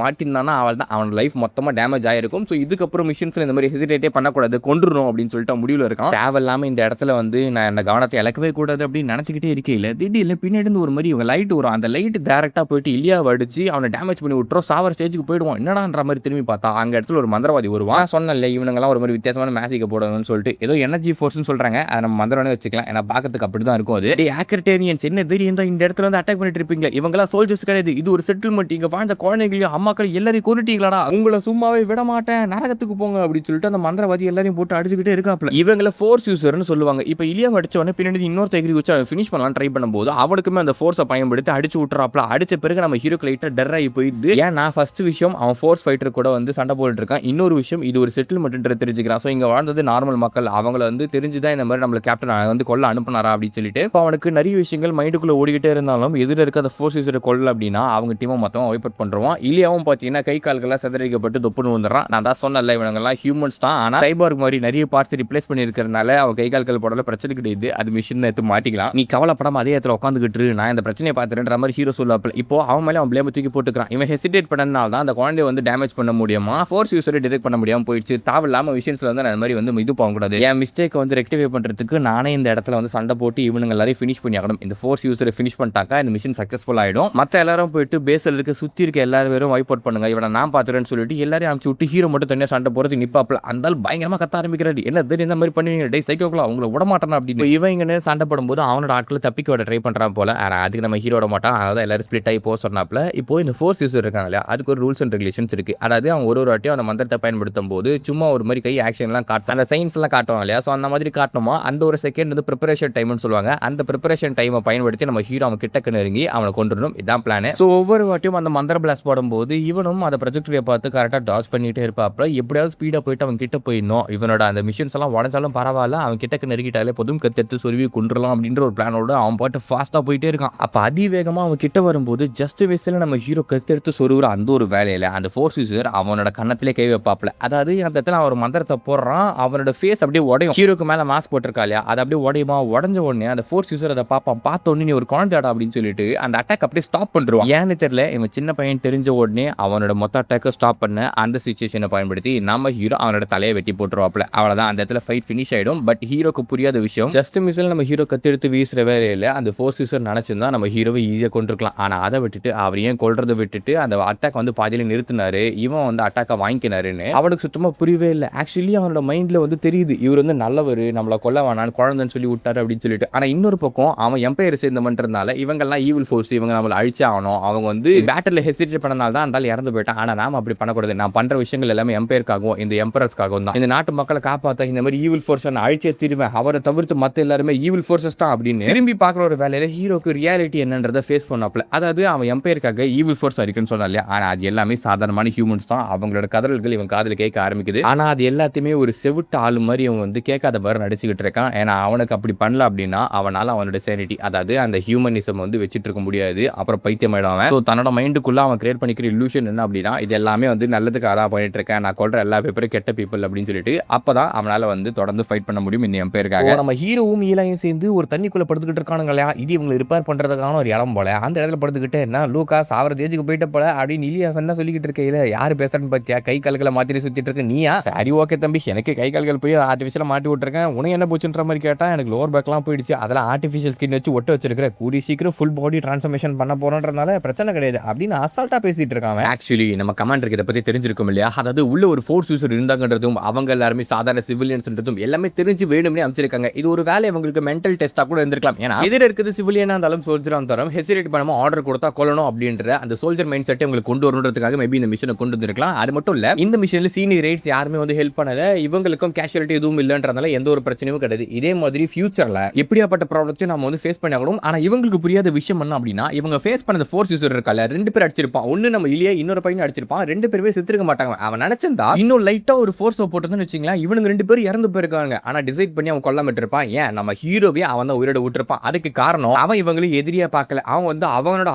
Speaker 1: மாட்டிருந்தானா அவள் தான் அவன் லைஃப் மொத்தமா டேமேஜ் ஆயிருக்கும். ஸோ இதுக்கப்புறம் மிஷன்ஸ்ல இந்த மாதிரி ஹெசிடேட்டே பண்ணக்கூடாது, கொண்டுறணும் அப்படின்னு சொல்லிட்டு முடிவில் இருக்கான். தேவையில்லாம இந்த இடத்துல வந்து நான் என்ன கவனத்தை இழக்கவே கூடாது அப்படின்னு நினைச்சுக்கிட்டே இருக்கையில திடீர்னு பின்னாடி ஒரு மாதிரி இவங்க லைட் வரும். அந்த லைட் டேரக்டா போயிட்டு இலியாவை அடிச்சு அவனை டேமேஜ் பண்ணி விட்டுரும், சாவர ஸ்டேஜுக்கு போயிடுவான். என்னடான்ற மாதிரி திரும்பி பார்த்தா அங்க இடத்துல ஒரு மந்திரவாதி வருவான். சொன்னல இவனுங்கெல்லாம் ஒரு மாதிரி வித்தியாசமான மேசிக்க போடணும்னு சொல்லிட்டு ஏதோ எனர்ஜி ஃபோர்ஸ்னு சொல்றாங்க, அதை நம்ம மந்திரவானே வச்சுக்கலாம். ஏன்னா பார்க்கறதுக்கு அப்படிதான் இருக்கும். அது ஆக்ரிட்டேரியன்ஸ் என்ன தெரியும் இந்த இடத்துல வந்து அட்டாக் பண்ணிட்டு இருப்பீங்க, இவங்கெல்லாம் சோல்ஜர்ஸ் கிடையாது, இது ஒரு செட்டில்மெண்ட், இங்க வாழ்ந்த குழந்தைகளையும் அம்மாக்கள் எல்லாரையும் கொண்டுட்டீங்களாடா, உங்களை சும்மாவே விட மாட்டேன், நரகத்துக்கு போங்க அப்படின்னு சொல்லிட்டு அந்த மந்திரவாதி எல்லாரையும் போட்டு அடிச்சுக்கிட்டே இருக்காப்ல. இவங்களை ஃபோர்ஸ் யூசர்னு சொல்லுவாங்க. இப்போ இலியா அடிச்சவனே பின்னாடி இன்னொரு எகிரி வச்சு ஃபினிஷ் பண்ணலாம் ட்ரை பண்ணும்போது அவனுக்குமே அந்த ஃபோர்ஸை பயன்படுத்தி அடிச்சு விட்டுறாப்ல. அடிச்ச பிறகு நம்ம ஹீரோக்கு லைட்டா டர் ஆகி போயிடுது. ஏன்னா ஃபர்ஸ்ட் விஷயம் அவன் ஃபோர்ஸ் ஃபைட்டர் கூட வந்து சண்டை போட்டு இருக்கான், இன்னொரு விஷயம் இது ஒரு செட்டில்மெண்ட் தெரிஞ்சுக்கிறான். ஸோ இங்க வாழ்ந்தது நார்மல் மக்கள், அவங்கள வந்து தெரிஞ்சுதான் இந்த மாதிரி நம்மள கேப்டன் வந்து கொல்ல அனுப்புனாரா அப்படின்னு சொல்லிட்டு இப்போ அவனுக்கு நிறைய விஷயங்கள் மைண்டுக்குள்ள ஓடிக்கிட்டே இருந்தாலும் எதிர இருக்க அந்த ஃபோர்ஸ் யூசரை கொல்ல அப்படின்னா அவங்க டீமை மொத்தமாக வைப் அவுட் பண்ணுவான். இலியாவும் பார்த்தீங்கன்னா கை கால்கள்லாம் செதறிக்கப்பட்டு தொப்புன்னு வந்துடுறான். நான் தான் சொன்னல இவங்கெல்லாம் ஹியூமன்ஸ் தான், ஆனால் சைபார்க் மாதிரி நிறைய பார்ட்ஸ் ரிப்ளேஸ் பண்ணியிருக்கிறதுனால அவன் கை கால்கள் போடல பிரச்சனை கிடையாது, அது மிஷின் எடுத்து மாட்டிக்கலாம், நீ கவலைப்படாம அதே இடத்துல உட்காந்துக்கிட்டு நான் இந்த பிரச்சனையை பார்த்துறேன்ற மாதிரி ஹீரோ சொல்லுவாப்ல. இப்போ அவன் மேலே அவன் பிளேம் தூக்கி போட்டுக்கிறான். இவன் ஹெசிடேட் பண்ணனால தான் அந்த குழந்தைய வந்து டேமேஜ் பண்ண முடியுமா, ஃபோர்ஸ் யூசரை டிடெக்ட் பண்ண முடியாம போயிடுச்சு. தேவையில்லாம விஷயத்துல வந்து அந்த மாதிரி வந்து இது போகக்கூடாது, என் மிஸ்டேக் வந்து ரெக்டிஃபை பண்றதுக்கு நானே இந்த இடத்துல வந்து சண்டை போட்டு இவனுங்க எல்லாரையும் ஃபினிஷ் பண்ணி ஆகணும். இந்த ஃபோர்ஸ் யூசரை ஃபினிஷ் பண்ணிட்டாக்கா இந்த மிஷன் சக்ஸஸ்ஃபுல் ஆயிடும். மற்ற எல்லாரும் போயிட்டு பேஸ்ல இருக்க சுத்தி இருக்க எல்லாரும் வைப் அவுட் பண்ணுங்க, இவனை நான் பார்த்துறேன்னு சொல்லிட்டு எல்லாரையும் அனுப்பிச்சு விட்டு ஹீரோ மட்டும் தனியாக சண்டை போறது நிப்பாப்ல. அந்த பயங்கரமா கத்த ஆரம்பிக்கிறாரு, என்ன தெரியும் இந்த மாதிரி பண்ணுவீங்க, டே சைக்கோக்களா உங்களை விட மாட்டானா அப்படின்னு. இவங்க சண்டை போடும்போது அவனோட ஆட்களை தப்பிக்க விட ட்ரை பண்றான் போல. அதுக்கு நம்ம ஹீரோட மாட்டான், அதாவது எல்லாரும் ஸ்பிளிட் ஆகி போக சொன்னாப்ல. இப்போ இந்த ஃபோர்ஸ் யூசர் இருக்காங்க இல்லையா, அதுக்கு ஒரு ரூல்ஸ் அண்ட் ரெகுலேஷன்ஸ் இருக்கு. அதாவது அவங்க ஒரு வாட்டியும் அந்த மந்திரத்தை பயன்படுத்தும் போது சும்மா ஒரு மாதிரி கை ஆக்ஷன்லாம் காட்டும், அந்த சயின்ஸ் எல்லாம் காட்டுவாங்க இல்லையா. ஸோ அந்த மாதிரி காட்டணுமா, அந்த ஒரு செகண்ட் வந்து ப்ரிப்பரேஷன் டைம்னு சொல்லுவாங்க. அந்த ப்ரிப்பரேஷன் டைமை பயன்படுத்தி நம்ம ஹீரோ அவன் கிட்டக்கு நெருங்கி அவனை கொண்டுடணும், இதான் பிளான். ஸோ ஒவ்வொரு வாட்டியும் அந்த மந்திர பிளாஸ்ட் போடும்போது இவனும் அந்த ப்ரொஜெக்டரை பார்த்து கரெக்டாக டாஸ் பண்ணிட்டே இருப்பாப்ல. எப்படியாவது ஸ்பீடாக போயிட்டு அவன் கிட்ட போயிடணும், இவனோட அந்த மிஷன்ஸ் எல்லாம் உடஞ்சாலும் பரவாயில்ல, அவன் கிட்டக்கு நெருங்கிட்டாலே பொதும் கத்தெடுத்து சொருவி கொண்டுலாம் அப்படின்ற ஒரு பிளானோட அவன் பாட்டு ஃபாஸ்ட்டாக போயிட்டே இருக்கான். அப்போ அதிவேகமாக அவன் கிட்ட வரும்போது ஜஸ்ட் வேஸ்ட்ல நம்ம ஹீரோ கத்தெடுத்து சொருகிற அந்த ஒரு வேலையில் அந்த ஃபோர்ஸ் யூசர் அவனோட கண்ணத்திலே கை வைப்பாப்ல. அதாவது அந்த இடத்துல அவன் ஒரு மந்திரத்தை போடுறான், அவனோட ஃபேஸ் அப்படியே உடையும். ஹீரோக்கு மேலே மாஸ்க் போட்டிருக்கா இல்லையா, அது அப்படியே உடையுமா, உடஞ்ச உடனே அந்த ஃபோர்ஸ் யூசர் அதை பார்ப்பான், பார்த்த உடனே நீ ஒரு குழந்தையாடா அப்படின்னு சொல்லிட்டு அந்த அட்டாக் அப்படியே ஸ்டாப் பண்ணுவான். ஏன்னு தெரியல, இவன் சின்ன பையன் தெரிஞ்ச உடனே அவனோட மொத்த அட்டாக்கை ஸ்டாப் பண்ண அந்த சிச்சுவேஷனை பயன்படுத்தி நம்ம ஹீரோ அவனோட தலையை வெட்டி போட்டுருவாப்ல. அவ்வளோதான், அந்த இடத்துல ஃபைட் ஃபினிஷ் ஆயிடும். பட் ஹீரோக்கு புரியாத விஷயம், ஜஸ்ட் மிஸ்ல நம்ம ஹீரோ கத்தெடுத்து வீசுற வேலையில் அந்த ஃபோர்ஸ் யூசர் நினைச்சிருந்தா நம்ம ஹீரோவை ஈஸியாக கொண்டிருக்கலாம். ஆனால் அதை விட்டுட்டு அவர் ஏன் கொல்றதை விட்டுட்டு அந்த அட்டாக் வந்து பாதியில நிறுத்தினாரு, இவன் வந்து அட்டாக்கை வாங்கிக்கினாருன்னு அவனுக்கு சுத்தமாக புரியவே இல்லை. ஆக்சுவலி அவனோட மைண்ட்ல வந்து தெரியுது இவர் வந்து நல்லவர், நம்மளை கொல்ல வேணான்னு குழந்தைன்னு சொல்லி விட்டாரு அப்படின்னு சொல்லிட்டு. ஆனால் இன்னொரு பக்கம் அவன் எம்பையர் சேர்ந்த பண்றதுனால இவங்கெல்லாம் ஈவில் ஃபோர்ஸ், இவங்க நம்மளை அழிச்சே ஆகணும், அவங்க வந்து பேட்டில் ஹெசிடேட் பண்ணனால தான் அந்த இறந்து போயிட்டான். ஆனால் நாம அப்படி பண்ணக்கூடாது, நான் பண்ற விஷயங்கள் எல்லாமே எம்பையருக்காகவும் இந்த எம்பரர்ஸ்க்காகவும் தான், இந்த நாட்டு மக்களை காப்பாற்ற இந்த மாதிரி ஈவில் ஃபோர்ஸ் நான் அழிச்சே தீருவேன், அவரை தவிர்த்து மற்ற எல்லாருமே ஈவில் ஃபோர்ஸஸ் தான் அப்படின்னு திரும்பி பார்க்குற ஒரு வேலையில ஹீரோக்கு ரியாலிட்டி என்னன்றதை ஃபேஸ் பண்ணாப்ல. அதாவது அவன் எம்பையருக்காக ஈவில் ஃபோர்ஸ் இருக்குன்னு சொன்னா இல்லையா, ஆனால் அது எல்லாமே சாதாரணமான ஹியூமன்ஸ் தான். அவங்களோட கதறல்கள் இவன் காதில் கேட்க ஆரம்பிக்குது. ஆனால் அது எல்லாத்தையுமே ஒரு செவிட்டு ஆளு மாதிரி அவன் வந்து கேட்காத மாதிரி நடிச்சுக்கிட்டு இருக்கான். ஏன்னா அவனுக்கு அப்படி பண்ணல அப்படின்னா அவனால அவனோட சேனிட்டி, அதாவது அந்த ஹியூமனிசம் வந்து வச்சுட்டு இருக்க முடியாது, அப்புறம் பைத்தியம் ஆயிடுவான். அவன். ஸோ தன்னோட மைண்டுக்குள்ள அவன் கிரியேட் பண்ணிக்கிற இல்லூஷன் என்ன அப்படின்னா, இது எல்லாமே வந்து நல்லதுக்காக தான் பண்ணிட்டு இருக்கேன், நான் கொல்ற எல்லா பேப்பரும் கெட்ட பீப்புள் அப்படின்னு சொல்லிட்டு அப்பதான் அவனால வந்து தொடர்ந்து ஃபைட் பண்ண முடியும் இந்த எம்பையருக்காக. நம்ம ஹீரோவும் ஈலாயும் சேர்ந்து ஒரு தண்ணிக்குள்ள படுத்துக்கிட்டு இருக்கானுங்களா, இது இவங்களை ரிப்பேர் பண்றதுக்கான ஒரு இடம் போல. அந்த இடத்துல படுத்துக்கிட்டு என்ன லூகாஸ் ஆவரேஜ் ஏஜுக்கு போயிட்ட போல அப்படின்னு இலியா என்ன சொல்லிக்கிட்டு இருக்கையில யாரு பேசுறன்னு பாத்தியா, கை கால்களை மாத்திட்டு சுத்திட்டு இருக்க நீயா? சரி ஓகே தம்பி, எனக்கு கை கால்கள் போய் ஆர்டிஃபிஷியலா மாட்டி விட்டுருக்கேன், உனக்கு என்ன போச்சுன்ற மாதிரி கேட்டா எனக்கு லோவர் பேக்லாம் போயிடுச்சு, அதெல்லாம் ஆர்டிஃபிஷியல் ஸ்கின் வச்சு ஒட்ட வச்சிருக்கிற, கூடி சீக்கிரம் ஃபுல் பாடி டிரான்ஸ்ஃபர்மேஷன் பண்ண போறோன்றனால பிரச்சனை கிடையாது அப்படின்னு அசால்ட்டா பேசிட்டு இருக்காங்க. ஆக்சுவலி நம்ம கமாண்டருக்கு இதை பத்தி தெரிஞ்சிருக்கும் இல்லையா, அதாவது உள்ள ஒரு ஃபோர்ஸ் யூசர் இருந்தாங்கன்றதும் அவங்க எல்லாருமே சாதாரண சிவிலியன்ஸ்ன்றதும் எல்லாமே தெரிஞ்சு வேணும்னே அமைச்சிருக்காங்க. இது ஒரு வேலை உங்களுக்கு மென்டல் டெஸ்டா கூட இருந்திருக்கலாம். ஏன்னா எதிர இருக்குது சிவிலியனா இருந்தாலும் சோல்ஜரா இருந்தாலும் ஹெசிடேட் பண்ணாம ஆர்டர் கொடுத்தா கொல்லணும் அப்படின்ற அந்த சோல்ஜர் மைண்ட் செட்டை உங்களுக்கு கொண்டு வரணுன்றதுக்காக மேபி இந்த மிஷனை கொண்டு வந்திருக்கலாம். அது மட்டும் இல்ல, இந்த மிஷன்ல சீனியர் ரேட்ஸ் யாருமே வந்து ஹெல்ப் பண்ணல, இவங்களுக்கும் கேஷுவலிட்டி எதுவும் இல்லன்றனால எந்த ஒரு பிரச்சனையும் கிடையாது. இதே மாதிரி ஃபியூச்சர்ல எப்படியாப்பட்ட ப்ராப்ளத்தையும் நம்ம வந்து ஃபேஸ் பண்ணி ஆனா இவங்களுக்கு புரியாத விஷயம் என்ன அப்படின்னா, இவங்க ஃபேஸ் பண்ண ஃபோர்ஸ் யூசர் இருக்கல, 2 பேர் அடிச்சிருப்பான், ஒன்னு நம்ம இல்லையா இன்னொரு பையன் அடிச்சிருப்பான், 2 பேருமே செத்துருக்க மாட்டாங்க. அவன் நினைச்சிருந்தா இன்னும் லைட்டா ஒரு ஃபோர்ஸ் போட்டுன்னு வச்சுங்களேன், இவனுங்க 2 பேரும் இறந்து போயிருக்காங்க. ஆனா டிசைட் பண்ணி அவன் கொல்லாம விட்டுருப்பான். ஏன் நம்ம ஹீரோவே அவன் தான் உயிரோட விட்டுருப்பான். அதுக்கு காரணம் அவன் இவங்களை எதிரியா பார்க்கல, அவன் வந்து அவனோட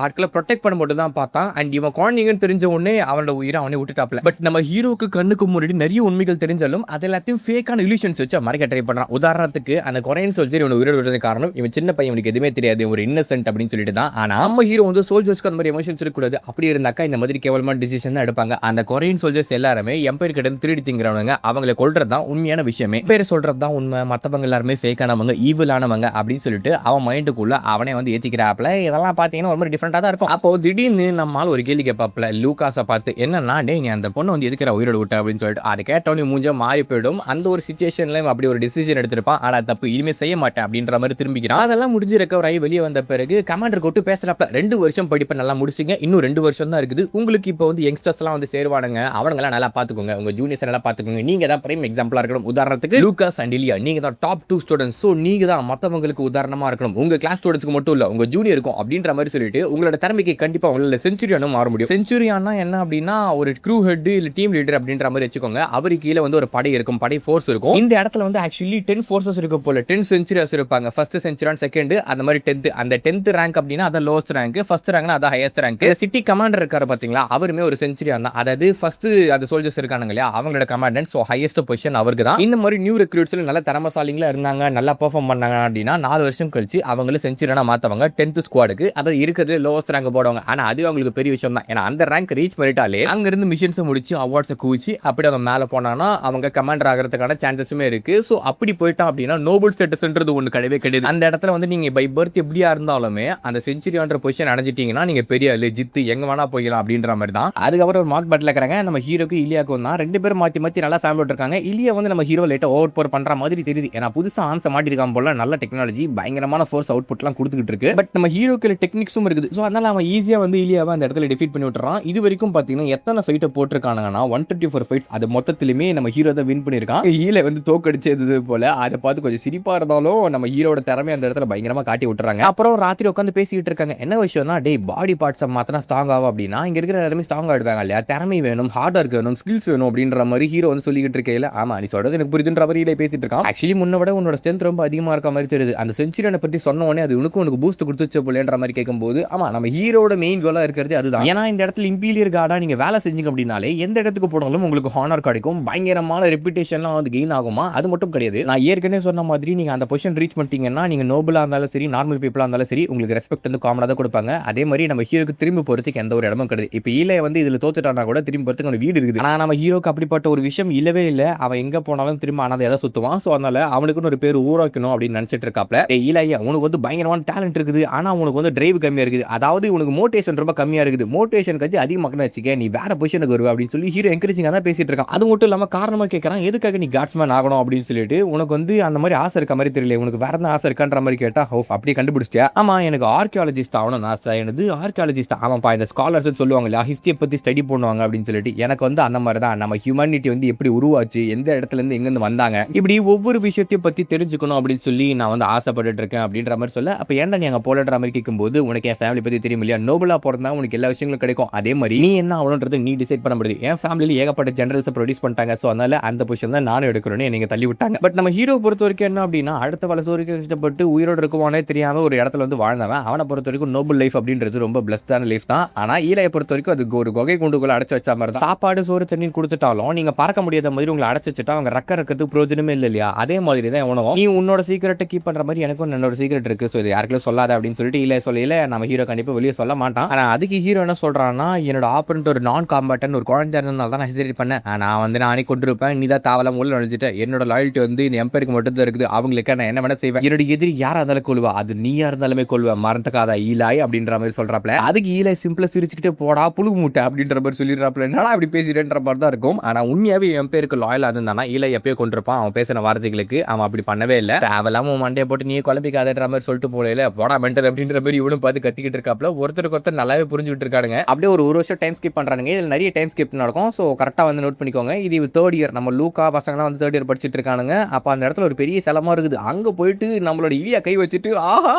Speaker 1: ஆட்களை ப்ரொடெக்ட் பண்ண மட்டும் தான் பார்த்தான். அண்ட் இவன் குழந்தைங்கன்னு தெரிஞ்ச உடனே அவனோட உயிரை அவனே விட்டுட்டாப்ல. பட் நம்ம ஹீரோக்கு கண்ணுக்கு முன்னாடி நிறைய உண்மைகள் தெரிஞ்சாலும் அது எல்லாத்தையும் ஃபேக்கான இல்யூஷன்ஸ் வச்சு மறைக்க ட்ரை பண்றான். உதாரணத்துக்கு அந்த கொரியன் சோல்ஜர் இவனை உயிரோட விடுறது காரணம் இவன் சின்ன பையன், இவனுக்கு எதுவுமே தெரியாது, ஒரு இன்னசென்ட் அப்படின்னு சொல்லிட்டு தான். ஆனா நம்ம ஹீரோ வந்து சோல்ஜர்ஸ்க்கு அந்த மாதிரி எமோஷன்ஸ் இருக்கக்கூடாது. அப்படி இருந்தாக்கா இந்த மாதிரி கேவலமான டிசிஷன் தான் எடுப்பாங்க. அந்த கொரியன் சோல்ஜர்ஸ் எல்லாருமே எம்பையர் கிட்ட இருந்து திருடி திங்கிறவங்க, அவங்களை கொல்றது தான் உண்மையான விஷயமே. பேர் சொல்றது தான் உண்மை, மற்றவங்க எல்லாருமே ஃபேக்கானவங்க, ஈவிலானவங்க அப்படின்னு சொல்லிட்டு அவன் மைண்டுக்குள்ள அவனே வந்து ஏத்திக்கிறாப்ல. இதெல்லாம் பாத்தீங்கன்னா ஒரு மாதிரி டிஃபரெண்டா தான் இருக்கும். அப்போ திடீர்னு நம்மால் ஒரு கேள்வி கேட்பாப்ல லூகாஸை பார்த்து, என்னன்னா டே நீ அந்த பொண்ணு வந்து எதுக்குற உயிரோட விட்ட அப்படின்னு சொல்லிட்டு. அதை கேட்டவனே மூஞ்ச மாறி போயிடும். அந்த ஒரு சிச்சுவேஷன்ல அப்படி ஒரு டிசிஷன் எடுத்திருப்பான். ஆனா தப்பு இனிமே செய்ய மாட்டேன் அப்படின்ற மாதிரி திரும்பிக்கிறான். அதெல்லாம் முடிஞ்சு ரெக்கவர் ஆகி வெளியே வந்த பிறகு கமாண்டர் கூட்டு பேசுறப்ப 2 வருஷம் படிப்பை நல்லா முடிச்சிங்க, இன்னும் 2 வருஷம் தான் இருக்குது உங்களுக்கு. இப்போ வந்து யங்ஸ்டர்ஸ் எல்லாம் வந்து சேருவானுங்க, அவங்களெல்லாம் நல்லா பாத்துக்கோங்க, உங்க ஜூனியர்ஸ் நல்லா பாத்துக்கோங்க, நீங்க தான் பிரைம் எக்ஸாம்பிளா இருக்கணும். உதாரணத்துக்கு லூகாஸ் அண்ட் இலியா, நீங்க தான் டாப் 2 ஸ்டூடெண்ட்ஸ், சோ நீங்க தான் மத்தவங்களுக்கு உதாரணமா இருக்கணும், உங்க கிளாஸ் ஸ்டூடெண்ட்ஸ்க்கு மட்டும் இல்ல உங்க ஜூனியருக்கும் அப்படின்ற மாதிரி சொல்லிட்டு உங்களோட திறமைக்கு கண்டிப்பா உங்களால செஞ்சுரியானும் மாற முடியும். செஞ்சுரியானா என்ன அப்படின்னா ஒரு க்ரூ ஹெட் இல்ல டீம் லீடர் அப்படின்ற மாதிரி வச்சுக்கோங்க. அவருக்கு கீழே வந்து ஒரு படை இருக்கும், படை ஃபோர்ஸ் இருக்கும். இந்த இடத்துல வந்து ஆக்சுவலி 10 ஃபோர்ஸஸ் இருக்கு போல, 10 செஞ்சுரியாஸ் இருப்பாங்க. ஃபர்ஸ்ட் செஞ்சுரியான், செகண்ட் அந்த மாதிரி 10th, அந்த 10th ரேங்க் அப்படின்னா அத லோவஸ்ட் ரேங்க், ஃபர்ஸ்ட் ரேங்க்னா அத ஹையஸ்ட் ரேங்க். சிட்டி கமாண்டர் இருக்காரு பாத்தீங்களா, அவருமே ஒரு செஞ்சுரியான் தான். அதாவது ஃபர்ஸ்ட் அந்த சோல்ஜர்ஸ் இருக்கானுங்க இல்லையா, அவங்களோட கமாண்டன்ட், சோ ஹையஸ்ட் பொசிஷன் அவருக்கு தான். இந்த மாதிரி நியூ ரெக்ரூட்ஸ்ல நல்ல திறமசாலிங்களா இருந்தாங்க, நல்லா பெர்ஃபார்ம் பண்ணாங்க அப்படின்னா 4 வருஷம் கழிச்சு அவங்கள செஞ்சுரியானா மாத்தவங்க 10th ஸ்குவாடுக்கு, அதாவது இருக்கிறதுல லோவஸ்ட் ரேங்க் போடுவாங்க. ஆனா அது அவங்களுக்கு பெரிய விஷயம் தான். ஏன்னா அந்த ரேங்க் ரீச் பண்ணிட்டாலே அங்க இருந்து மிஷன்ஸ் முடிச்சு அவார்ட்ஸ் குவிச்சு அப்படி அவங்க மேல போனானா அவங்க கமாண்டர் ஆகிறதுக்கான சான்சஸுமே இருக்கு. சோ அப்படி போயிட்டா அப்படின்னா நோபல் ஸ்டேட்டஸ்ன்றது ஒன்று கிடையவே கிடையாது. அந்த இடத்துல வந்து நீங்க பை பர்த் எப்படியா இருந்தாலுமே அந்த செஞ்சுரியான்ற பொசிஷன் அடைஞ்சிட்டீங்கன்னா நீங்க பெரிய லெஜித் எங்க வேணா போயிடலாம் அப்படின்ற மாதிரி தான். அதுக்கப்புறம் ஒரு மார்க் பேட்டில் இருக்கிறாங்க நம்ம ஹீரோக்கு இலியாக்கும் தான். 2 பேரும் மாத்தி மாத்தி நல்லா சாம்பிள் இருக்காங்க. இலியா வந்து நம்ம ஹீரோ லேட்டா ஓவர் பவர் பண்ற மாதிரி தெரியுது. ஏன்னா புதுசா ஆன்சர் மாட்டிருக்கான் போல, நல்ல டெக்னாலஜி, பயங்கரமான ஃபோர்ஸ் அவுட்புட்லாம் கொடுத்துக்கிட்டு இருக்கு. பட் நம்ம ஹீரோக்கு டெக்னிக்ஸும் இருக்குது. ஸோ அதனால அவன் ஈஸியா வந்து இலியாவை அந்த இடத்துல டிஃபீட் பண்ணி விட்டுறான். இது வரைக்கும் பாத்தீங்கன்னா எத்தனை ஃபைட்டை போட்டிருக்காங்கன்னா 134 ஃபைட்ஸ், அது மொத்தத்திலுமே நம்ம ஹீரோ தான் வின் பண்ணிருக்கான். ஹீல வந்து தோக்கடிச்சது போல அதை பார்த்து கொஞ்சம் சிரிப்பா இருந்தாலும் நம்ம ஹீரோட திறமை அந்த இடத்துல பயங்கரமா காட்டி விட்டுறாங்க. அப்புறம் ராத்திரி உட்காந்து பேசிக்கிட்டு இருக்காங்க. என்ன விஷயம்னா, டே பாடி பார்ட்ஸ் மாத்தினா ஸ்ட்ராங் ஆகும் அப்படின்னா இங்க இருக்கிற எல்லாருமே ஸ்ட்ராங் ஆயிடுவாங்க இல்லையா, திறமை வேணும், ஹார்ட் ஒர்க் வேணும், ஸ்கில்ஸ் வேணும் அப்படின்ற மாதிரி ஹீரோ வந்து சொல்லிக்கிட்டு இருக்கையில, ஆமா நீ சொல்றது எனக்கு புரியுதுன்ற மாதிரி பேசிட்டு இருக்கான். ஆக்சுவலி முன்ன விட உன்னோட ஸ்ட்ரென்த் ரொம்ப அதிகமா இருக்க மாதிரி தெரியுது. அந்த செஞ்சுரியனை பத்தி சொன்ன உடனே அது உனக்கு பூஸ்ட் கொடுத்துச்சு போலன்ற மாதிரி கேட்கும்போது, ஆமா நம்ம ஹீரோட மெயின் கோலா இருக்கிறது அதுதான். ஏன்னா இந்த இடத்துல இம்பீரியர் கார்டா நீங்க வேலை செஞ்சீங்க அப்படின்னாலே எந்த இடத்துக்கு போனாலும் உங்களுக்கு ஹானர் கிடைக்கும், பயங்கரமான ரெப்யூட்டேஷன்லாம் வந்து கெயின் ஆகுமா. அது மட்டும் கிடையாது, நான் ஏற்கனவே சொன்ன மாதிரி நீங்க அந்த பொசிஷன் ரீச் பண்ணிட்டீங்கன்னா நீங்க நோபலா இருந்தாலும் சரி, நார்மல் பீப்புளா இருந்தாலும் சரி, உங்களுக்கு ரெஸ்பெக்ட் வந்து காமனா தான் கொடுப்பாங்க. அதே மாதிரி நம்ம ஹீரோக்கு திரும்பி போறதுக்கு எந்த ஒரு இடமும் கிடையாது. இப்போ ஈலே வந்து இதுல தோத்துட்டானா கூட திரும்பி போறதுக்கு அவன் வீடு இருக்குது. ஆனா நம்ம ஹீரோக்கு அப்படிப்பட்ட ஒரு விஷயம் இல்லவே இல்லை. அவன் எங்க போனாலும் திரும்ப அனாதை எதை சுத்துவான். ஸோ அதனால அவனுக்குன்னு ஒரு பேர் ஊராக்கணும் அப்படின்னு நினைச்சிட்டு இருக்காப்ல. ஈலையா உனக்கு வந்து பயங்கரமான டேலண்ட் இருக்குது, ஆனா உனக்கு வந்து டிரைவ் கம்மியா இருக்குது, அதாவது உனக்கு மோட்டிவேஷன் ரொம்ப கம்மியா இருக்குது, மோட்டிவேஷன் கட்சி அதிகமாக வச்சுக்க, நீ வேற பொசிஷனுக்கு வருவ அப்படின்னு சொல்லி ஹீரோ என்கரேஜிங்கா தான் பேசிட்டு இருக்கான். அது மட்டும் இல்லாம காரணமா கேட்கறான், எதுக்காக நீ காட்ஸ்மேன் ஆகணும் அப்படின்னு சொல்லிட்டு, உனக்கு வந்து அந்த மாதிரி ஆசை இருக்க மாதிரி தெரியல, உனக்கு வேற என்ன ஆசை இருக்கான்ற மாதிரி கேட்டா, ஓ அப்படி கண்டுபிடிச்சிட்டியா, ஆமா எனக்கு ஆர்கியாலஜிஸ்ட் ஆகணும் ஆசை, எனது ஆர்கியாலஜிஸ்ட் ஆமாப்பா, இந்த ஸ்காலர்ஸ் சொல்லுவாங்க இல்லையா ஹிஸ்டரியை பத்தி ஸ்டடி பண்ணுவாங்க அப்படின்னு சொல்லிட்டு, எனக்கு வந்து அந்த மாதிரி தான் நம்ம ஹியூமனிட்டி வந்து எப்படி உருவாச்சு, எந்த இடத்துல இருந்து எங்க இருந்து வந்தாங்க, இப்படி ஒவ்வொரு விஷயத்தையும் பத்தி தெரிஞ்சுக்கணும் அப்படின்னு சொல்லி நான் வந்து ஆசைப்பட்டு இருக்கேன் அப்படின்ற மாதிரி சொல்ல, அப்ப ஏன்டா நீ அங்க போலன்ற மாதிரி கேட்கும்போது, உனக்கு என் ஃபேமிலி பத்தி தெரியும் இல்லையா, நோபலா பிறந்தா உனக்கு எல்லா விஷயங்களும் கிடைக்கும், அதே மாதிரி நீ என்ன ஆகணும்ன்றது நீ டிசைட் பண்ண முடியாது, என் ஃபேமிலியில ஏகப்பட்ட ஜெனரல்ஸ் ப்ரொடியூஸ் பண்ணிட்டாங்க, ஸோ அதனால அந்த பொசிஷன் தான் நானும் எடுக்கிறேன்னு நீங்க தள்ளி விட்டாங்க. பட் நம்ம ஹீரோ பொறுத்த வரைக்கும் என்ன அப்படின்னா, அடுத்த வளசோருக்கு கஷ்டப்பட்டு உயிரோடு இருக்குவானே தெரியாம ஒரு இடத்துல வந்து வாழ்ந்தவன், அவனை பொறுத்த வரைக்கும் நோபல் லைஃப் அப்படின்றது ரொம்ப பிளஸ்டான லைஃப் தான். ஆனா ஈலையை பொறுத்த வரைக்கும் அது ஒரு குகை குண்டுக்குள்ள அடைச்சு வச்ச மாதிரி தான். சாப்பாடு சோறு தண்ணி கொடுத்துட்டாலும் நீங்க பறக்க முடியாத மாதிரி உங்களை அடைச்சு வச்சுட்டா அவங்க ரெக்க இருக்கிறதுக்கு பிரயோஜனமே இல்லை இல்லையா? அதே மாதிரி தான் எவனோ நீ உன்னோட சீக்கிரட்டை கீப் பண்ற மாதிரி எனக்கும் என்னோட சீக்கிரட் இருக்கு, ஸோ இது யாருக்கும் சொல்லாத அப்படின்னு சொல்லிட்டு இல்லை சொல்லல நம்ம ஹீரோ கண்டிப்பா வெளியே சொல்ல மாட்டான். ஆனா அதுக்கு ஹீரோ என்ன சொல்றான்னா, என்னோட ஆப்பரண்ட் ஒரு நான் காம்பேட்டன் ஒரு குழந்தை இருந்தனால தான் நான் ஹெசிடேட் பண்ணேன். நான் வந்து நானே கொண்டிருப்பேன், நீ தான் தாவலாம் உள்ள நுழைஞ்சிட்டேன். என்னோட லாயல்ட்டி வந்து இந்த எம்பருக்கு மட்டும் தான் இருக்குது, அவங்களுக்கு நான் என்ன வேணா செய்வேன். என்னோட எதிரி யாரா இருந்தாலும் கொள்வா, அது நீயா இருந்தாலுமே கொள்வேன், மறந்துக்காத ஈலாய் அப்படின்ற மாதிரி சொல்றாப்ல. அதுக்கு ஈலாய் சிம்பிளா சிரிச்சுக்கிட்டே போடா புழு மூட்டை அப்படின்ற மாதிரி சொல்லிடுறாப்ல. என்னடா அப்படி பேசிடுன்ற மாதிரி தான் இருக்கும். ஆனா உண்மையாவே என் பேருக்கு லாயலா இருந்தானா ஈலாய் எப்பயோ கொண்டிருப்பான். அவன் பேசின வார்த்தைகளுக்கு அவன் அப்படி பண்ணவே இல்லை. தேவலாம மண்டையை போட்டு நீ குழம்பிக்காதன்ற மாதிரி சொல்லிட்டு போல போடா மென்டல் அப்படின்ற மாதிரி இவனும் பார்த்து கத்திக்கிட்டு இருக்காப்ல. ஒருத்தருக்கு ஒருத்தர் நல்லாவே புரிஞ்சுக்கிட்டு இருக்காங்க. அப்படியே ஒரு வருஷம் டைம் ஸ்கிப் பண்றாங்க. இதுல நிறைய டைம் ஸ்கிப் நடக்கும். ஸோ கரெக்டாக வந்து நோட் பண்ணிக்கோங்க. இது 3rd இயர், நம்ம லூக்கா பசங்களாம் வந்து 3rd இயர் படிச்சுட்டு இருக்கானுங்க. அப்போ அந்த இடத்துல ஒரு பெரிய செலமா இருக்குது. அங்கே போயிட்டு நம்மளோட இலியா கை வச்சுட்டு ஆஹா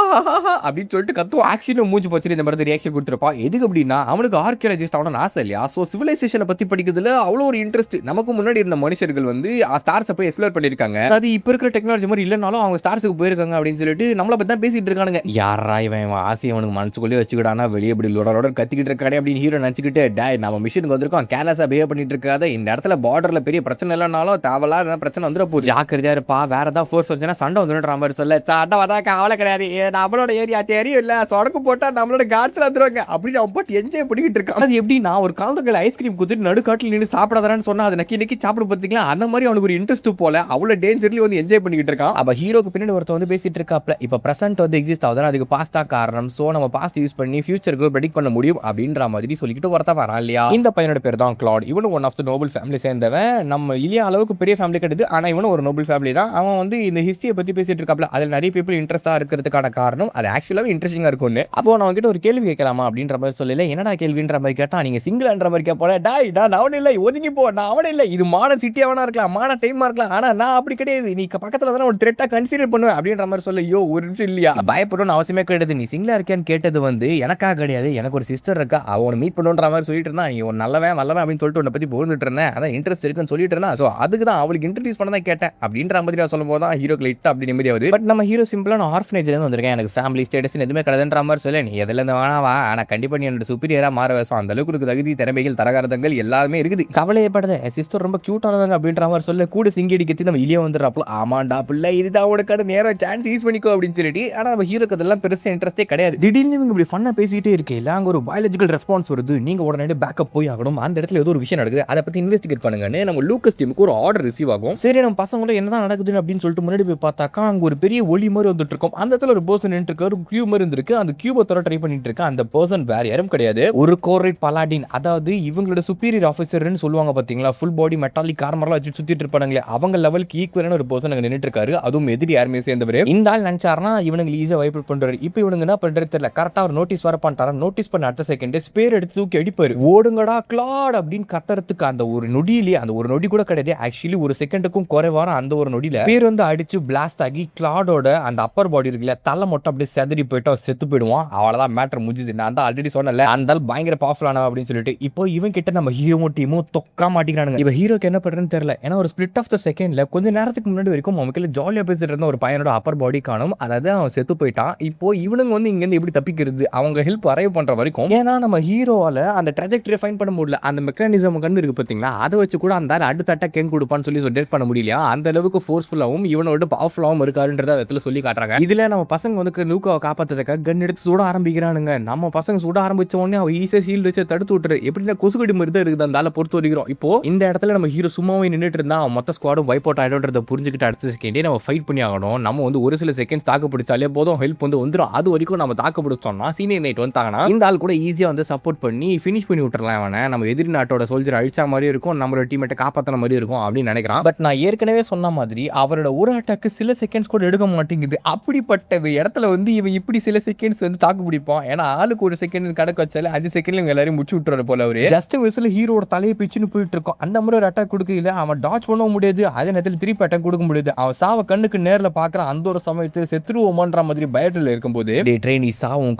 Speaker 1: அப்படின்னு சொல்லிட்டு கத்துவோம். ஆக்சுவலி மூஞ்சி போச்சு இந்த மாதிரி ரியாக்ஷன் கொடுத்துருப்பான். எதுக்கு அப்படின்னா அவனுக்கு ஆர்கியாலஜிஸ்ட் ஆகணும்னு ஆசை இல்லையா? ஸோ சிவிலைசேஷனை பற்றி படிக்கிறதுல அவ்வளோ ஒரு இன்ட்ரெஸ்ட். நமக்கு முன்னாடி இருந்த மனுஷர்கள் வந்து ஸ்டார்ஸை போய் எக்ஸ்ப்ளோர் பண்ணியிருக்காங்க. அது இப்போ இருக்கிற டெக்னாலஜி மாதிரி இல்லைனாலும் அவங்க ஸ்டார்ஸுக்கு போயிருக்காங்க அப்படின்னு சொல்லிட்டு நம்மளை பற்றி தான் பேசிட்டு இருக்கானுங்க. யாரா இவன் ஆசை அவனுக்கு மனசுக்குள்ளேயே வச்சுக்கிட்டானா வெளியே இப்படி லோட கத்திக்கிட்டு இருக்கானே அப்படின்னு ஹீரோ நினச்சிக்கிட்டு டேய் நம்ம மிஷனுக்கு வந்திருக்கோம், கேர்லெஸ்ஸாக பிஹேவ் பண்ணிட்டு இருக்காத. இந்த இடத்துல பார்டர்ல பெரிய பிரச்சனை இல்லைனாலும் தேவையில்லாத பிரச்சனை வந்துட போகுது, ஜாக்கிரதையா இருப்பா. வேற ஏதாவது ஃபோர்ஸ் வந்துச்சுன்னா சண்டை வந்துடுற மாதிரி சொல்ல. சண்டை வந்தா கவலை கிடையாது, நம்மளோட ஏரியா தெரியும் இல்லை, சொடக்கு போட்டா நம்மளோட கார்ட்ஸ்ல வந்துருவாங்க அப்படின்னு அவன் போட்டு என்ஜாய் பண்ணிக்கிட்டு இருக்கான். அது எப்படின்னா ஒரு காலத்துல ஐஸ்கிரீம் குத்துட்டு நடுக்காட்டில் நின்று சாப்பிடாதான்னு சொன்னா அதை நக்கி சாப்பிட பார்த்திங்களா, அந்த மாதிரி அவனுக்கு ஒரு இன்ட்ரெஸ்ட் போல அவ்வளோ டேஞ்சர்லி வந்து என்ஜாய் பண்ணிக்கிட்டு இருக்கான். அப்போ ஹீரோக்கு பின்னாடி ஒருத்தர் வந்து பேசிட்டு இருக்காப்ல. இப்போ பிரசன்ட் வந்து எக்ஸிஸ்ட் ஆகுதுன்னா அதுக்கு பாஸ்டா காரணம். ஸோ நம்ம பாஸ்ட் யூஸ் பண்ணி ஃபியூச்சருக்கு ப்ரெடிக்ட் பண்ண முடியும் அப்படின்ற மாதிரி சொல்லிக்கிட்டு ஒருத்தன் வரான் இல்லையா? இந்த பையனோட பேர் தான் கிளாட். இவனும் one of the noble family சேர்ந்தவன். நம்ம இலியா அளவுக்கு பெரிய ஃபேமிலி கிடையாது, ஆனால் இவனும் ஒரு நோபல் ஃபேமிலி தான். அவன் வந்து இந்த ஹிஸ்டரியை பற்றி பேசிட்டு இருக்காப்ல. அதில் நிறைய பீப்புள் இன்ட்ரெஸ்டாக இருக்கிறதுக்கான காரணம் அது ஆக்சுவலாகவே இன்ட்ரெஸ்டிங்காக இருக்கும்னு. அப்போ நான் கிட்ட ஒரு கேள்வி கேட்கலாமா அப்படின்ற மாதிரி சொல்லல. என்னடா கேள்வின்ற மாதிரி கேட்டா, நீங்க சிங்கிள்ன்ற மாதிரி கேட்போல. டாய் நான் அவன் இல்லை, ஒதுங்கி போ, நான் அவன் இல்லை. இது மாடர்ன் சிட்டியா வேணா இருக்கலாம், மாடர்ன் டைமா இருக்கலாம், ஆனா நான் அப்படி கிடையாது. நீ பக்கத்துல தானே ஒரு த்ரெட்டா கன்சிடர் பண்ணுவேன் அப்படின்ற மாதிரி சொல்ல. யோ ஒரு நிமிஷம் இல்லையா, பயப்படணும்னு அவசியமே கிடையாது. நீ சிங்கிளா இருக்கியான்னு கேட்டது வந்து எனக்காக கிடையாது, எனக்கு ஒரு சிஸ்டர் இருக்கா, அவனை மீட் பண்ணுன்ற மாதிரி சொல்லிட்டு இருந்தா. நீ ஒரு நல்லவன் வல்லவன் அப்படின்னு சொல்லிட்டு உன்னை பத்தி போந்துட்டு இருந்தேன், அதான் இன்ட்ரெஸ்ட் இருக்குன்னு சொல்லிட்டு இருந்தா. ஸோ அதுக்கு தான் அவளுக்கு இன்ட்ரடியூஸ் பண்ண தான் கேட்டேன் அப்படின்ற மாதிரி சொல்லும் போது தான் ஹீரோக்கு லைட்டா அப்படி நிம்மதியாவது. பட் நம்ம ஹீரோ சிம்பிளா நான் ஆர்ஃபனேஜ்ல இருந்து வந்திருக்கேன், எனக்கு ஃபேமிலி ஸ்டேட்டஸ் எதுவுமே கிடையாதுன்ற மாதிரி சொல்ல. நீ எதுல இருந்து வேணாவா, ஆனா கண்டிப்பா நீ என்னோட சுப்பீரியரா மாற வேஷம், அந்த அளவுக்கு தகுதி திறமைகள் தரகாரதங்கள் எல்லாமே இருக்குது, கவலையப்படாத. சிஸ்டர் ரொம்ப கியூட்டானதாங்க அப்படின்ற மாதிரி சொல்ல. கூட சிங்கடி கத்தி நம்ம இலியா வந்துடுறாப்ல. ஆமாண்டா பிள்ளை இதுதான் உனக்கான நேரம், சான்ஸ் யூஸ் பண்ணிக்கோ அப்படின்னு சொல்லிட்டு. ஆனா நம்ம ஹீரோக்கு அதெல்லாம் பெருசா இன்ட்ரெஸ்டே கிடையாது. திடீர்னு இவங்க இப்படி ஃபன்னா பேசிட்டே இருக்கே இல்ல, அங்க ஒரு பயாலஜிக்கல் ரெஸ்பான்ஸ் வருது, நீங்க உடனே பேக்கப் போய் ஆகணும், அந்த இடத்துல ஏதோ ஒரு விஷயம் நடக்குது, அதை பத்தி இன்வெஸ்டிகேட் பண்ணுங்கன்னு நம்ம லூக்கஸ் டீமுக்கு ஒரு ஆர்டர் ரிசீவ் ஆகும். சரி நம்ம பசங்களும் என்னதான் நடக்குது அப்படின்னு சொல்லிட்டு முன்னாடி போய் பார்த்தாக்கா அங்க ஒரு பெரிய ஒளி மாதிரி வந்துட்டு இருக்கும். அந்த இடத்துல ஒரு பர்சன் நின்று இருக்காரு, ஒரு கியூப் மாதிரி இருந்திருக்கு. அந்த கியூபை தர ட்ரை பண்ணிட்டு இருக்கு. அந்த பர்சன் வேற யாரும் கிடையாது, ஒரு கோரைட் பலாடின். அதாவது இவங்களோட சுப்பீரியர் ஆஃபீஸர்னு சொல்லுவாங்க பாத்தீங்களா, ஃபுல் பாடி மெட்டாலிக் ஆர்மர்லாம் வச்சு சுத்திட்டு இருப்பாங்களே, அவங்க லெவலுக்கு ஈக்குவலான ஒரு பர்சன் அங்க நின்னுட்டு இருக்காரு. அதுவும் எதிரி யாருமே சேர்ந்தவர். இந்த ஆள் நினைச்சாருன்னா இவனுக்கு ஈஸியா வைப் பண்றாரு. இப்போ இவனுங்க என்ன பண்றது தெரியல. கரெக்டா ஒரு நோட்டீஸ் வர பண்ணிட்டாரா, நோட்டீஸ் பண்ண அடுத்த செகண்ட் ஸ்பேர் எடுத்து தூக்கி அடிப்பாரு. ஓடுங்கடா கிளாட் அப்படின்னு கத்துறதுக்கு அந்த ஒரு நொடியிலேயே, அந்த ஒரு நொடி கூட கிடையாது ஆக்சுவலி, ஒரு செகண்டுக்கும் குறைவான அந்த ஒரு நொடியில ஸ்பேர் வந்து அடிச்சு பிளாஸ்ட் ஆகி கிளாடோட அந்த அப்பர் பாடி இருக்குல்ல, தலை மட்டும் அப்படியே செதறி போயிட்டு செத்து போயிடுவான். அவ்வளவுதான் மேட்டர் முடிஞ்சுது. நான் தான் ஆல்ரெடி சொன்னல, அந்த பயங்கர பவர்ஃபுல் ஆனவன் அப்படின்னு சொல்லிட்டு. இப்போ இவன் கிட்ட நம்ம ஹீரோ டீமும் தொக்கா மாட்டிக்கிறானுங்க. இப்போ ஹீரோக்கு என்ன பண்றதுன்னு தெரியல. ஏன்னா ஒரு ஸ்பிளிட் ஆஃப் த செகண்ட்ல கொஞ்ச நேரத்துக்கு முன்னாடி வரைக்கும் அவனுக்கு ஜாலியா பேசிட்டு இருந்த ஒரு பையனோட அப்பர் பாடி காணும், அதாவது அவன் செத்து போயிட்டான். இப்போ இவனுங்க வந்து இங்க இருந்து எப்படி தப்பிக்கிறது, அவங்க ஹெல்ப் அரைவ் பண்ற வரைக்கும். ஏன்னா நம்ம ஹீரோவால அந்த ட்ராஜெக்டரி ஃபைண்ட் பண்ண முடியல, அந்த மெக்கானிசம் கண்டு இருக்கு பாத்தீங்களா, அதை வச்சு கூட அந்த அடுத்த அட்டாக் கேங் கொடுப்பான்னு சொல்லி டேட் பண்ண முடியலையா. அந்த அளவுக்கு ஃபோர்ஸ்ஃபுல்லாவும் இவனோட பவர்ஃபுல்லாவும் இருக்காருன்றத இடத்துல சொல்லி காட்டுறாங்க. இதுல நம்ம பசங்க வந்து லூக்காவை காப்பாத்துறதுக்காக கன் எடுத்து சுட ஆரம்பிக்கிறானுங்க. நம்ம பசங்க சுட ஆரம்பிச்ச உடனே அவ ஈஸியா ஷீல்டு வச்சு தடுத்து விட்டுரு. எப்படின்னா கொசுக்கடி மாதிரி தான் இருக்குது அந்த ஆளை பொறுத்து வரைக்கும். இப்போ இந்த இடத்துல நம்ம ஹீரோ சும்மாவே நின்றுட்டு இருந்தா மொத்த ஸ்குவாடும் வைப் அவுட் ஆயிடும்ன்றத புரிஞ்சுக்கிட்டு அடுத்த செகண்டே நம்ம ஃபைட் பண்ணி ஆகணும். நம்ம வந்து ஒரு சில செகண்ட்ஸ் தாக்கு பிடிச்சாலே போதும், ஹெல்ப் வந்து வந்துடும். அது வரைக்கும் நம்ம தாக்கு பிடிச்சோம்னா சீனியர் நைட் வந்தாங்கன்னா இந்த ஆள் கூட ஈஸியா வந்து சப்போர்ட் பண்ணி ஃபினிஷ் பண்ணி விட்டுறலாம். அவனை நம்ம எதிரி நாட்டோட சோல்ஜர் அழிச்சா மாதிரி இருக்கும், நம்மளோட டீமேட்டை காப்பாற்றின மாதிரி இருக்கும் அப்படின்னு நினைக்கிறான். பட் நான் ஏற்கனவே சொன்ன மாதிரி அவரோட ஒரு அட்டாக்கு சில செகண்ட்ஸ் கூட எடுக்க மாட்டேங்குது. அப்படிப்பட்ட இடத்துல வந்து இவன் இப்படி சில செகண்ட்ஸ் வந்து தாக்கு பிடிப்பான். ஏன்னா ஆளுக்கு ஒரு செகண்ட் கணக்கு வச்சாலே 5 செகண்ட்ல இவங்க எல்லாரும் முடிச்சு விட்டுற போல. அவரு ஜஸ்ட் விசில் ஹீரோட தலையை பிச்சுன்னு போயிட்டு இருக்கோம். அந்த மாதிரி ஒரு அட்டாக் கொடுக்கல, அவன் டாச் பண்ண முடியாது, அதே நேரத்தில் திருப்பி அட்டாக் கொடுக்க முடியாது. அவன் சாவ கண்ணுக்கு நேரில் பார்க்குறான். அந்த ஒரு சமயத்தில் செத்துருவோமான்ற மாதிரி பயத்தில் இருக்கும்போது ட்ரெயின் நீ சாவும்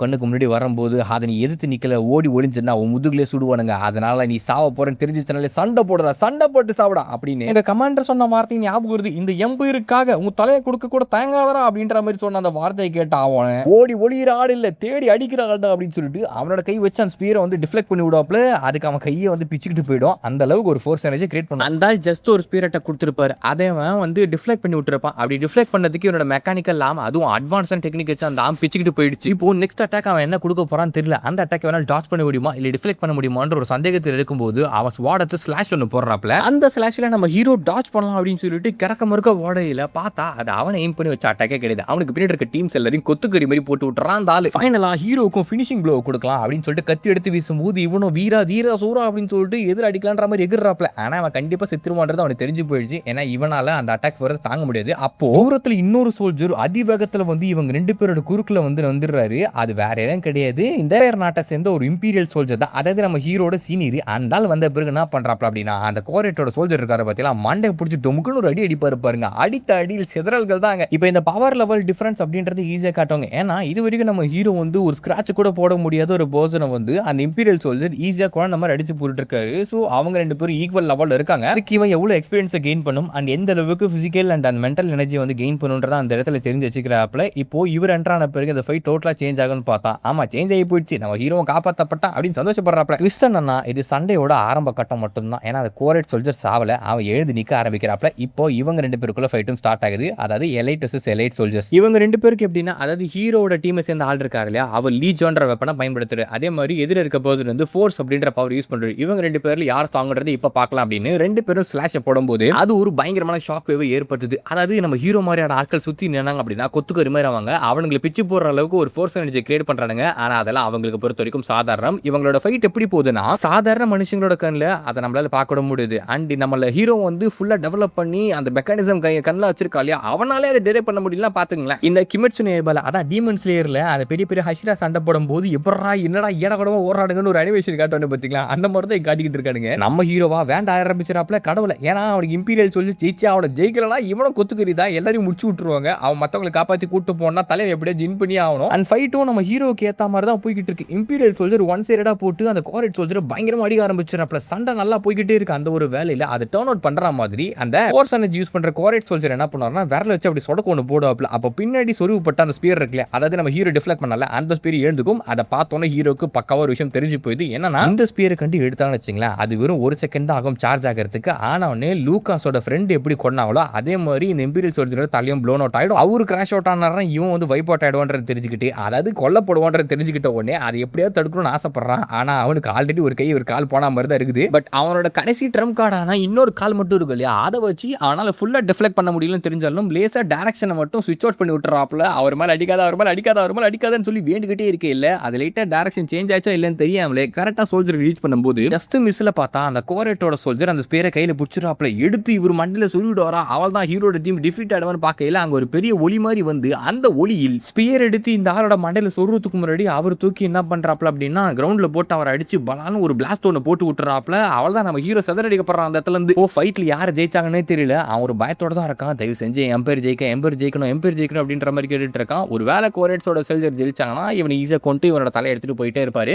Speaker 1: கண்ணுக்கு முன்னாடி வரும்போது அதை நீ எதிர்த்து நிக்கல, ஓடி ஒளிஞ்சுன்னா அவன் முதுகுலே சுடுவானுங்க. அதனால நீ சாவ போறேன்னு தெரிஞ்சிச்சனாலே சண்டை போடுறா, சண்டை போட்டு சாப்பிடா அப்படின்னு எங்க கமாண்டர் சொன்ன வார்த்தை ஞாபகம் வருது. இந்த எம்பயிருக்காக உன் தலையை கொடுக்க கூட தயங்காதரா அப்படின்ற மாதிரி சொன்ன அந்த வார்த்தையை கேட்டா அவன் ஓடி ஒளியிற ஆடு இல்ல, தேடி அடிக்கிற ஆள் மாட்டேன் அப்படின்னு சொல்லிட்டு அவனோட கை வச்சு அந்த ஸ்பியரை வந்து டிஃப்ளெக்ட் பண்ணி விடுவாப்ல. அதுக்கு அவன் கையை வந்து பிச்சுக்கிட்டு போயிடும். அந்த அளவுக்கு ஒரு ஃபோர்ஸ் எனர்ஜி கிரியேட் பண்ணும். அந்த ஜஸ்ட் ஒரு ஸ்பியரட்டை கொடுத்துருப்பாரு, அதை அவன் வந்து டிஃப்ளெக்ட் பண்ணி விட்டுருப்பான். அப்படி டிஃப்ளெக்ட் பண்ணதுக்கு இவனோட மெக்கானிக்கல் ஆம், அதுவும் அட்வான்ஸ் டெக்னிக் வச்சு அந்த ஆம் பிச்சுக்கிட்டு போயிடுச்சு. இப்போ நெக்ஸ்ட் அட்டாக் அவன் என்ன கொடுக்க போறான்னு தெரியல. அந்த அட்டாக் வேணால் டாச் பண்ண முடியுமா இல்ல டிஃப்ளெக்ட் பண்ண முடியுமான்ற ஒரு சந்தேகத்தில் இருக்கும்போது அவன் ஸ்வாடத்தை ஸ்லாஷ் ஒன்று போடுறாப்ல. அந்த ஸ்லாஷ்ல நம்ம ஹீரோ டாச் பண்ணலாம் அப்படின்னு சொல்லிட்டு கிறக்க மறுக்க ஓடையில பார்த்தா அது அவனை எய்ம் பண்ணி வச்ச அட்டாக்கே கிடையாது. அவனுக்கு பின்னாடி இருக்க டீம்ஸ் எல்லாரையும் கொத்துக்கறி மாதிரி போட்டு விட்டுறான் அந்த ஆளு. ஃபைனலா ஹீரோக்கும் ஃபினிஷிங் ப்ளோ கொடுக்கலாம் அப்படின்னு சொல்லிட்டு கத்தி எடுத்து வீசும்போது இவனும் வீரா தீரா சூரா அப்படின்னு சொல்லிட்டு எதிர அடிக்கலான்ற மாதிரி எகிர்றாப்ல. ஆனா அவன் கண்டிப்பா செத்துருவான்றது அவனுக்கு தெரிஞ்சு போயிடுச்சு. ஏன்னா இவனால அந்த அட்டாக் ஃபோர்ஸ் தாங்க முடியாது. அப்போ தூரத்துல இன்னொரு சோல்ஜர் அதிவேகத்துல வந்து இவங்க 2 பேரோட குறுக்குல வந்துடுறாரு. அது வேற எதுவும் கிடையாது, இந்த நாட்டை சேர்ந்த ஒரு இம்பீரியல் சோல்ஜர் தான். அதாவது நம்ம ஹீரோட சீனியர். அந்த ஆள் வந்த பிறகு என்ன பண்றாப்ல அப்படின்னா அந்த கோரேட்டோட சோல்ஜர் இருக்காரு பார்த்தீங்களா, மண்டை பிடிச்சி டொமுக்குன்னு ஒரு அடிப்பாரு பாருங்க. அடித்த அடியில் சிதறல்கள் தாங்க. இப்போ இந்த பவர் லெவல் டிஃபரன்ஸ் அப்படின்றது ஈஸியா காட்டுவாங்க. ஏன்னா இது வரைக்கும் நம்ம ஹீரோ வந்து ஒரு ஸ்கிராட்ச் கூட போட முடியாத ஒரு பர்சனை வந்து அந்த இம்பீரியல் சோல்ஜர் ஈஸியா கூட நம்ம அடிச்சு போட்டு இருக்காரு. ஸோ அவங்க 2 பேரும் ஈக்குவல் லெவல்ல இருக்காங்க. அதுக்கு இவன் எவ்வளவு எக்ஸ்பீரியன்ஸை கெயின் பண்ணும் அண்ட் எந்த அளவுக்கு பிசிக்கல் அண்ட் அந்த மென்டல் எனர்ஜி வந்து கெயின் பண்ணுன்றத அந்த இடத்துல தெரிஞ்சு வச்சுக்கிறாப்ல. இப்போ இவர் என்ட்ரான பிறகு இந்த ஃபைட் டோட்டலா சேஞ்ச் ஆகும்னு பார்த்தா ஆமா சேஞ்ச் ஆகி போயிடுச்சு, நம்ம ஹீரோ காப்பாற்றப்பட்டான் அப்படின்னு சந்தோஷப்படுறாப்ல. கிறிஸ்டன் அண்ணா இது சண்டையோட ஆரம்ப கட்டம் மட்டும்தான். ஏன்னா அந்த கோரேட் சோல்ஜர் சாவல, அவன் எழுந்து நிக்க ஆரம்பிக்கிறாப்ல. இப்போ இவங்க 2 பேருக்குள்ள ஃபைட்டும் ஸ்டார்ட் ஆகுது. அதாவது எலைட் வெர்சஸ் எலைட் சோல்ஜர்ஸ். இவங்க 2 பேருக்கு எப்படின்னா அதாவது ஹீரோட டீமை சேர்ந்த ஆள் இருக்காரு இல்லையா, அவர் லீஜோன்ற வெப்பனை பயன்படுத்துறாரு. அதே மாதிரி எதிர இருக்க பர்சன் வந்து ஃபோர்ஸ் அப்படின்ற பவர் யூஸ் பண்றாரு. இவங்க 2 பேர்ல யார் ஸ்ட்ராங்ன்றது இப்ப பார்க்கலாம் அப்படின்னு 2 பேரும் ஸ்லாஷ் போடும்போது அது ஒரு பயங்கரமான ஷாக் வேவ் ஏற்படுத்துது. அதாவது நம்ம ஹீரோ மாதிரியான ஆட்கள் சுத்தி நின்னாங்க அப்படின்னா கொத்துக்கறி மாதிரி அவங்க அவங்களுக்கு பிச்சு போடுற அளவுக்கு ஒரு ஃபோர்ஸ் எனர்ஜி கிரியேட் பண்றாங்க. ஆனா அதெல்லாம் அவங்களுக்கு பொறுத்த வரைக்கும் சாதாரணம். இவங்களோட ஃபைட் எப்படி போகுதுன்னா சாதாரண மனுஷங்களோட கண்ணில் அதை நம்மளால பார்க்க முடியுது. அண்ட் நம்மள ஹீரோ வந்து ஃபுல்லா டெவலப் பண்ணி அந்த மெக்கானிசம் கண்ணில் வச்சிருக்கா இல்லையா, அவனாலே அதை டிரைவ் பண்ண முடியல. பாத்துங்களேன் இந்த கிமிட்சு நேபால அதான் டீமன் ஸ்லேயர்ல அந்த பெரிய பெரிய ஹஷிரா சண்டை போடும் போது எப்படா என்னடா ஏடகடமா ஓராடுங்கன்னு ஒரு அனிமேஷன் காட்டுவானு பாத்தீங்களா, அந்த மாதிரி தான் காட்டிக்கிட்டு இருக்கானுங்க. நம்ம ஹீரோவா வேண்ட ஆரம்பிச்சிடாப்ல கடவுளை. ஏன்னா அவனுக்கு இம்பீரியல் சொல்லி ஜெயிச்சு அவனை ஜெயிக்கலனா இவனும் கொத்துக்கறிதான் எல்லாரையும் முடிச்சு விட்டுருவாங்க. அவன் மத்தவங்களை காப்பாத்தி கூட்டு போனா தலையை எப்படியா ஜின் பண்ணி ஆகணும். அண்ட் ஃபைட்டும் நம்ம ஹீரோக்கு ஏத்த மாதிரி தான் போய்கிட்டு இருக்கு. இம்பீரியல் சோல்ஜர் ஒன் சைடா போட்டு அந்த கோரேட் சோல்ஜர் பயங்கரமா அடிக்க ஆரம்பிச்சிடாப்ல. சண்டை நல்லா போய்கிட்டே இருக்கு. அந்த ஒரு வேலையில அதை டர்ன் அவுட் பண்ற மாதிரி அந்த ஃபோர்ஸ் எனர்ஜி யூஸ் பண்ற கோரேட் சோல்ஜர் என்ன பண்ணுவாருன்னா விரல வச்சு அப்படி சொடக்கு ஒன்று போடுவாப்ல. அப்ப பின்னாடி சொருவுப்பட்ட அந்த ஸ்பியர் இருக்குல்ல, அதாவது நம்ம ஹீரோ டிஃப்ளெக்ட் பண்ணல அந்த ஸ்பியர் எழுந்துக்கும். அதை பார்த்தோன்னே ஹீரோக்கு பக்காவா ஒரு விஷயம் தெரிஞ்சு போயிடுது. என்னன்னா இந்த ஸ்பியரை கண்டு எடுத்தாங்கன்னு வச்சுங்களேன், அது வெறும் 1 செகண்ட் தான் ஆகும் சார்ஜ் ஆகிறதுக்கு. ஆனவனே லூகாஸோட ஃப்ரெண்ட் எப்படி கொண்டாங்களோ அதே மாதிரி இந்த இம்பீரியல் சோல்ஜரோட தலையும் ப்ளோன் அவுட் ஆயிடும். அவரு கிராஷ் அவுட் ஆனாரா இவன் வந்து வைப் அவுட் ஆயிடுவான்றது தெரிஞ்சுக்கிட்டு, அதாவது கொல்லப்படுவான்றது தெரிஞ்சுக்கிட்ட உடனே அதை எப்படியாவது தடுக்கணும்னு ஆசைப்படுறான். ஆனா அவனுக்கு ஆல்ரெடி ஒரு கை ஒரு கால் போன மாதிரி தான் இருக்குது. பட் அவனோட கடைசி ட்ரம் கார்டானா இன்னொரு கால் மட்டும் இருக்கு இல்லையா, அதை வச்சு அவனால ஃபுல்லா டிஃப்ளெக்ட் பண்ண முடியலன்னு தெரிஞ்சாலும் லேசா டைரக்ஷனை மட்டும் ஸ்விட்ச் அவுட் பண்ணி விட்டுறாப்ல. அவர் மேல அடிக்காத அவர் மேல அடிக்காத அவர் மேல அடிக்காதன்னு சொல்லி வேண்டிக்கிட்டே இருக்கே இல்ல, அது லைட்டா டைரக்ஷன் சேஞ்ச் ஆச்சா இல்லன்னு தெரியாமலே கரெக்டா சோல்ஜர் ரீச் பண்ணும்போது ஜஸ்ட் மிஸ்ல பார்த்தா அந்த கோரேட்டோட சோல்ஜர் அந்த ஸ்பேரை கையில புடிச்சிராப்ல. எடுத்து இவர் மண்டில சொல்லிடுவாரா, அவள் தான் ஹீரோட டீம் டிஃபீட் ஆடுவான்னு பார்க்கல. அங்க ஒரு பெரிய ஒளி மாதிரி வந்து அந்த ஒளியில் ஸ்பியர் எடுத்து இந்த ஆளோட மண்டையில சொருவதுக்கு முன்னாடி அவர் தூக்கி என்ன பண்றாப்ல அப்படின்னா கிரவுண்ட்ல போட்டு அவர் அடிச்சு பலான்னு ஒரு பிளாஸ்ட் ஒன்று போட்டு விட்டுறாப்ல. அவள் தான் நம்ம ஹீரோ செதறடிக்கப்படுறான் அந்த இடத்துல இருந்து. ஃபைட்ல யார் ஜெயிச்சாங்கன்னே தெரியல. அவன் ஒரு பயத்தோட தான் இருக்கான். தயவு செஞ்சு எம்பையர் ஜெயிக்கணும் அப்படின்ற மாதிரி கேட்டுட்டு இருக்கான். ஒரு வேலை கோரேட்ஸோட சோல்ஜர் ஜெயிச்சாங்கன்னா இவனை ஈஸியா கொண்டு இவனோட தலை எடுத்துட்டு போயிட்டே இருப்பாரு.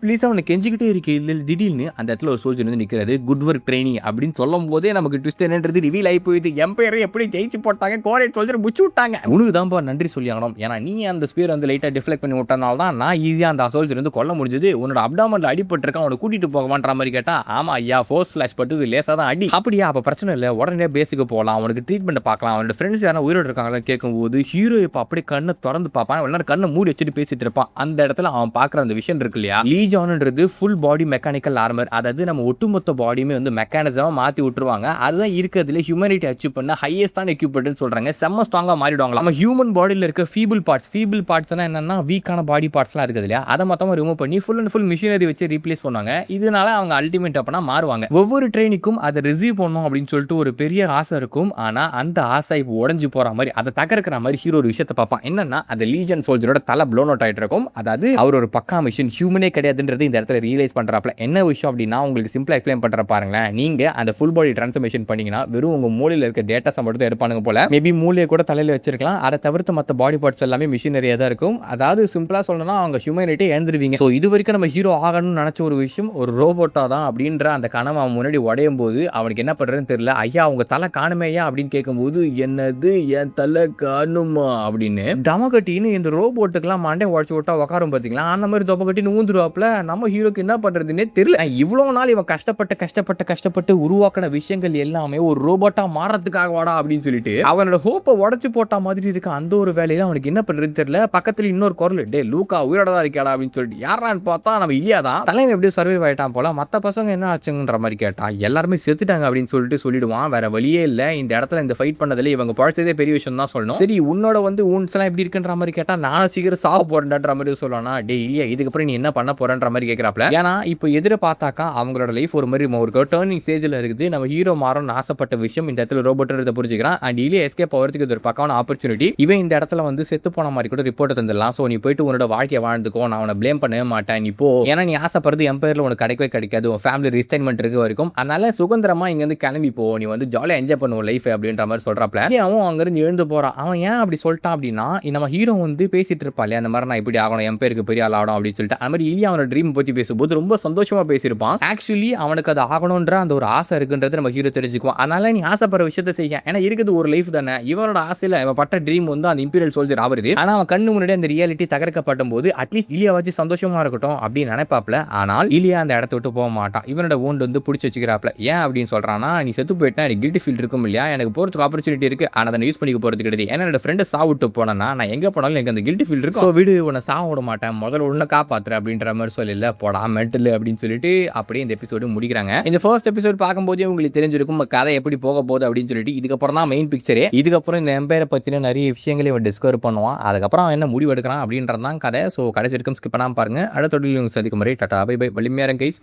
Speaker 1: ப்ளீஸ் அவனை கெஞ்சிக்கிட்டே இருக்கு. திடீர்னு அந்த இடத்துல ஒரு சோல்ஜர் வந்து நிக்கிறாரு. குட் ஒர்க் ட்ரெயினிங் அப்படின்னு சொல்லும் போதே நமக்கு ட்விஸ்ட் என்னன்றது ரிவீல் ஆகி போயிடுது. எம்பையர் எப்படி ஜெயிச்சு போட்டாங்க, கோரேட் சோல்ஜர் முடிச்சு விட்டாங்க. உனக்கு தான் நன்றி சொல்லி ஆகணும். ஏன்னா நீ அந்த ஸ்பியர் வந்து லைட்டா டிஃப்ளெக்ட் பண்ணி விட்டனால தான் நான் ஈஸியா அந்த சோல்ஜர் வந்து கொல்ல முடிஞ்சது. உன்னோட அப்டாமன்ல அடிபட்டு இருக்கான், அவனை கூட்டிட்டு போகவான்ற மாதிரி கேட்டா ஆமா ஐயா ஃபோர்ஸ் ஸ்லாஷ் பட்டு லேசா தான் அடி. அப்படியா அப்ப பிரச்சனை இல்லை, உடனே பேஸுக்கு போகலாம், அவனுக்கு ட்ரீட்மெண்ட் பார்க்கலாம். அவனோட ஃப்ரெண்ட்ஸ் யாரும் உயிரோடு இருக்காங்களா கேட்கும்போது ஹீரோ இப்போ அப்படியே கண்ணை திறந்து பார்ப்பான். எல்லாரும் கண்ணை மூடி வச்சுட்டு பேசிட்டு இருப்பான். அந்த இடத்துல அவன் பார்க்குற அந்த விஷயம் இருக்கு இல்லையா, லீஜான்ன்றது ஃபுல் பாடி மெக்கானிக்கல் ஆர்மர். அதாவது நம்ம ஒட்டுமொத்த பாடியுமே வந்து மெக்கானிசமா மாற்றி விட்டுருவாங்க. அதுதான் இருக்கிறதுல ஹியூமனிட்டி அச்சீவ் பண்ண ஹையஸ்டான எக்யூப்மெண்ட்னு சொல்றாங்க. செம்ம ஸ்ட்ராங்காக மாறிடுவாங்க. நம்ம ஹியூமன் பாடியில் இருக்க ஃபீபிள் பார்ட்ஸ்னா என்னன்னா வீக்கான பாடி பார்ட்ஸ்லாம் இருக்குது இல்லையா, அதை மொத்தமாக ரிமூவ் பண்ணி ஃபுல் அண்ட் ஃபுல் மிஷினரி வச்சு ரீப்ளேஸ் பண்ணுவாங்க. இதனால அவங்க அல்டிமேட் அப்பனா மாறுவாங்க. ஒவ்வொரு ட்ரெயினுக்கும் அதை ரிசீவ் பண்ணணும் அப்படின்னு சொல்லிட்டு ஒரு பெரிய ஆசை இருக்கும். ஆனா அந்த ஆசை இப்போ உடஞ்சு போற மாதிரி அதை தகர்க்கிற மாதிரி ஹீரோ ஒரு விஷயத்தை பார்ப்பான். என்னன்னா அந்த லீஜன் சோல்ஜரோட தலை ப்ளோன் அவுட் ஆயிட்டு இருக்கும். அதாவது அவர் ஒரு பக்கா மிஷின், ஹியூமனே கிடையாதுன்றது இந்த இடத்துல ரியலைஸ் பண்றாப்ல. என்ன விஷயம் அப்படின்னா உங்களுக்கு சிம்பிளா எக்ஸ்பிளைன் பண்ற பாருங்களேன். நீங்க அந்த ஃபுல் பாடி டிரான்ஸ்ஃபர்மேஷன் பண்ணீங்கன்னா வெறும் உங்க மூளையில இருக்க டேட்டாஸ் மட்டும் எடுப்பானுங்க போல. மேபி மூளையை கூட தலையில வச்சிருக்கலாம். அதை தவிர்த்து மற்ற பாடி பார்ட்ஸ் எல்லாமே மிஷினரியா தான் இருக்கும். அதாவது சிம்பிளா சொல்லணும்னா அவங்க ஹியூமனிட்டி எழுந்துருவீங்க. ஸோ இது வரைக்கும் நம்ம ஹீரோ ஆகணும்னு நினைச்ச ஒரு விஷயம் ஒரு ரோபோட்டா தான் அப்படின்ற அந்த கனவு அவன் முன்னாடி உடையும் போது அவனுக்கு என்ன பண்றதுன்னு தெரியல. ஐயா உங்க தலை காணுமேயா அப்படின்னு கேட்கும்போது என்னது என் தலை காணுமா அப்படின்னு டமகட்டின்னு இந்த ரோபோட்டுக்கெல்லாம் மண்டை உடச்சு விட்டா உட்காரும் பாத்தீங்களா, அந்த மாதிரி தொப்பை கட்டி ஊந்துருவாப்ல. நம்ம ஹீரோக்கு என்ன பண்றதுன்னே தெரியல. இவ்வளவு நாள் இவன் கஷ்டப்பட்டு உருவாக்கின விஷயங்கள் எல்லாமே ஒரு ரோபோட்டா மாறதுக்காக வாடா அப்படின்னு சொல்லிட்டு அவனோட ஹோப்பை உடைச்சு போட்ட மாதிரி இருக்கு. அந்த ஒரு வேலையில அவனுக்கு என்ன பண்றதுன்னு தெரியல. பக்கத்துல இன்னொரு குரல், டே லூக்கா உயிரோட தான் இருக்காடா அப்படின்னு சொல்லிட்டு யாரான்னு பார்த்தா நம்ம இல்லையா தான். தலைவன் எப்படியோ சர்வைவ் ஆயிட்டான் போல. மத்த பசங்க என்ன ஆச்சுங்கிற மாதிரி கேட்டா எல்லாருமே செத்துட்டாங்க அப்படின்னு சொல்லிடுவான். வேற வழியே இல்ல, இந்த இடத்துல இந்த ஃபைட் பண்ணதுல இவங்க பழச்சதே பெரிய விஷயம் தான் சொல்லணும். சரி உன்னோட ஊன்ஸ் எல்லாம் எப்படி இருக்குன்ற மாதிரி கேட்டா நானும் சீக்கிரம் சாவ போறேன்ற மாதிரி சொல்லலாம். டே இல்லையா, இதுக்கப்புறம் நீ என்ன பண்ண போறன்ற மாதிரி கேட்கறாப்ல. ஏன்னா இப்போ எதிர பார்த்தாக்கா அவங்களோட லைஃப் ஒரு மாதிரி ஒரு டர்னிங் ஸ்டேஜ்ல இருக்குது. நம்ம ஹீரோ மாறணும்னு ஆசைப்பட்ட விஷயம் இந்த இடத்துல ரோபோட்டை புரிஞ்சுக்கிறான். அண்ட் இல்லையா எஸ்கேப் ஆகிறதுக்கு இது ஒரு பக்கான ஆப்பர்ச்சுனிட்டி. இவன் இந்த இடத்துல செத்து போன மாதிரி கூட ரிப்போர்ட் தந்துடலாம். ஸோ நீ போயிட்டு உன்னோட வாழ்க்கையை வாழ்ந்துக்கோ, நான் அவனை பிளேம் பண்ணவே மாட்டேன். நீ போ, ஏன்னா நீ ஆசைப்படுறது எம்பையர்ல உனக்கு கிடைக்கவே கிடைக்காது, உன் ஃபேமிலி ரிஸ்டைன்மெண்ட் இருக்கு வரைக்கும். அதனால சுதந்திரமா இங்க இருந்து கிளம்பி போ, நீ ஜாலியா என்ஜாய் பண்ணுவோம் லைஃப் அப்படின்ற மாதிரி சொல்றாப்ல. அவன் அங்கிருந்து எழுந்து போறான். அவன் ஏன் அப்படி சொல்லிட்டான் அப்படின்னா, நம்ம ஹீரோ பேசிட்டு இருப்பாள், அந்த மாதிரி நான் இப்படி ஆகணும், எம்பையருக்கு பெரிய ஆள் ஆகணும் அப்படின்னு சொல்லிட்டு. அந்த மாதிரி இல்லையா அவனோட ட்ரீம் பத்தி பேசும்போது ரொம்ப சந்தோஷமா பேசியிருப்பான். ஆக்சுவலி அவனுக்கு அது ஆகணும்ன்ற அந்த ஒரு ஆசை இருக்குன்றது நம்ம ஹீரோ தெரிஞ்சுக்குவோம். அதனால நீ ஆசைப்படுற விஷயத்தை செய்ய, ஏன்னா இருக்குது ஒரு லைஃப் தானே. இவனோட ஆசையில இவன் பட்ட ட்ரீம் அந்த இம்பீரியல் சோல்ஜர் ஆகுது. ஆனா அவன் கண்ணு முன்னாடி அந்த ரியாலிட்டி தகர்க்கப்படும் போது அட்லீஸ்ட் இலியா வச்சு சந்தோஷமா இருக்கட்டும் அப்படின்னு நினைப்பாப்ல. ஆனால் இலியா அந்த இடத்த விட்டு போக மாட்டான். இவனோட ஓண்டு பிடிச்சி வச்சுக்கிறாப்ல. ஏன் அப்படின்னு சொல்றான்னா, நீ செத்து போயிட்டா எனக்கு கில்ட்டி ஃபீல் இருக்கும் இல்லையா, எனக்கு போறதுக்கு ஆப்பர்ச்சுனிட்டி இருக்கு, ஆனா அதை யூஸ் பண்ணிக்க போறது கிடையாது. ஏன்னா என்னோட ஃப்ரெண்டை சாவிட்டு போனா நான் எங்க போனாலும் எனக்கு அந்த கில்ட்டி ஃபீல் இருக்கும். வீடு உன்னை சாவ விட மாட்டேன், முதல்ல உன்னை காப்பாத்துற அப்படின்ற மாதிரி சொல்லல போடா மென்டல் அப்படின்னு சொல்லிட்டு அப்படியே இந்த எபிசோடு முடிக்கிறாங்க. இந்த ஃபர்ஸ்ட் எபிசோட் பார்க்கும்போதே உங்களுக்கு தெரிஞ்சிருக்கும் கதை எப்படி போக போகுது அப்படின்னு சொல்லிட்டு. இதுக்கப்புறம் தான் மெயின் பிக்சரே. இதுக்கப்புறம் இந்த எம்பையரை பத்தின நிறைய விஷயங்களை இவன் டிஸ்கவர் பண்ணுவான். அதுக்கப்புறம் என்ன முடிவு எடுக்கிறான் அப்படின்றதான் கதை. ஸோ கடைசி வரைக்கும் ஸ்கிப் பண்ணாம பாருங்க. அடுத்த தொடரில் சந்திக்கும் முறை டாடா பை பை. வலிமையா இருங்க கைஸ்.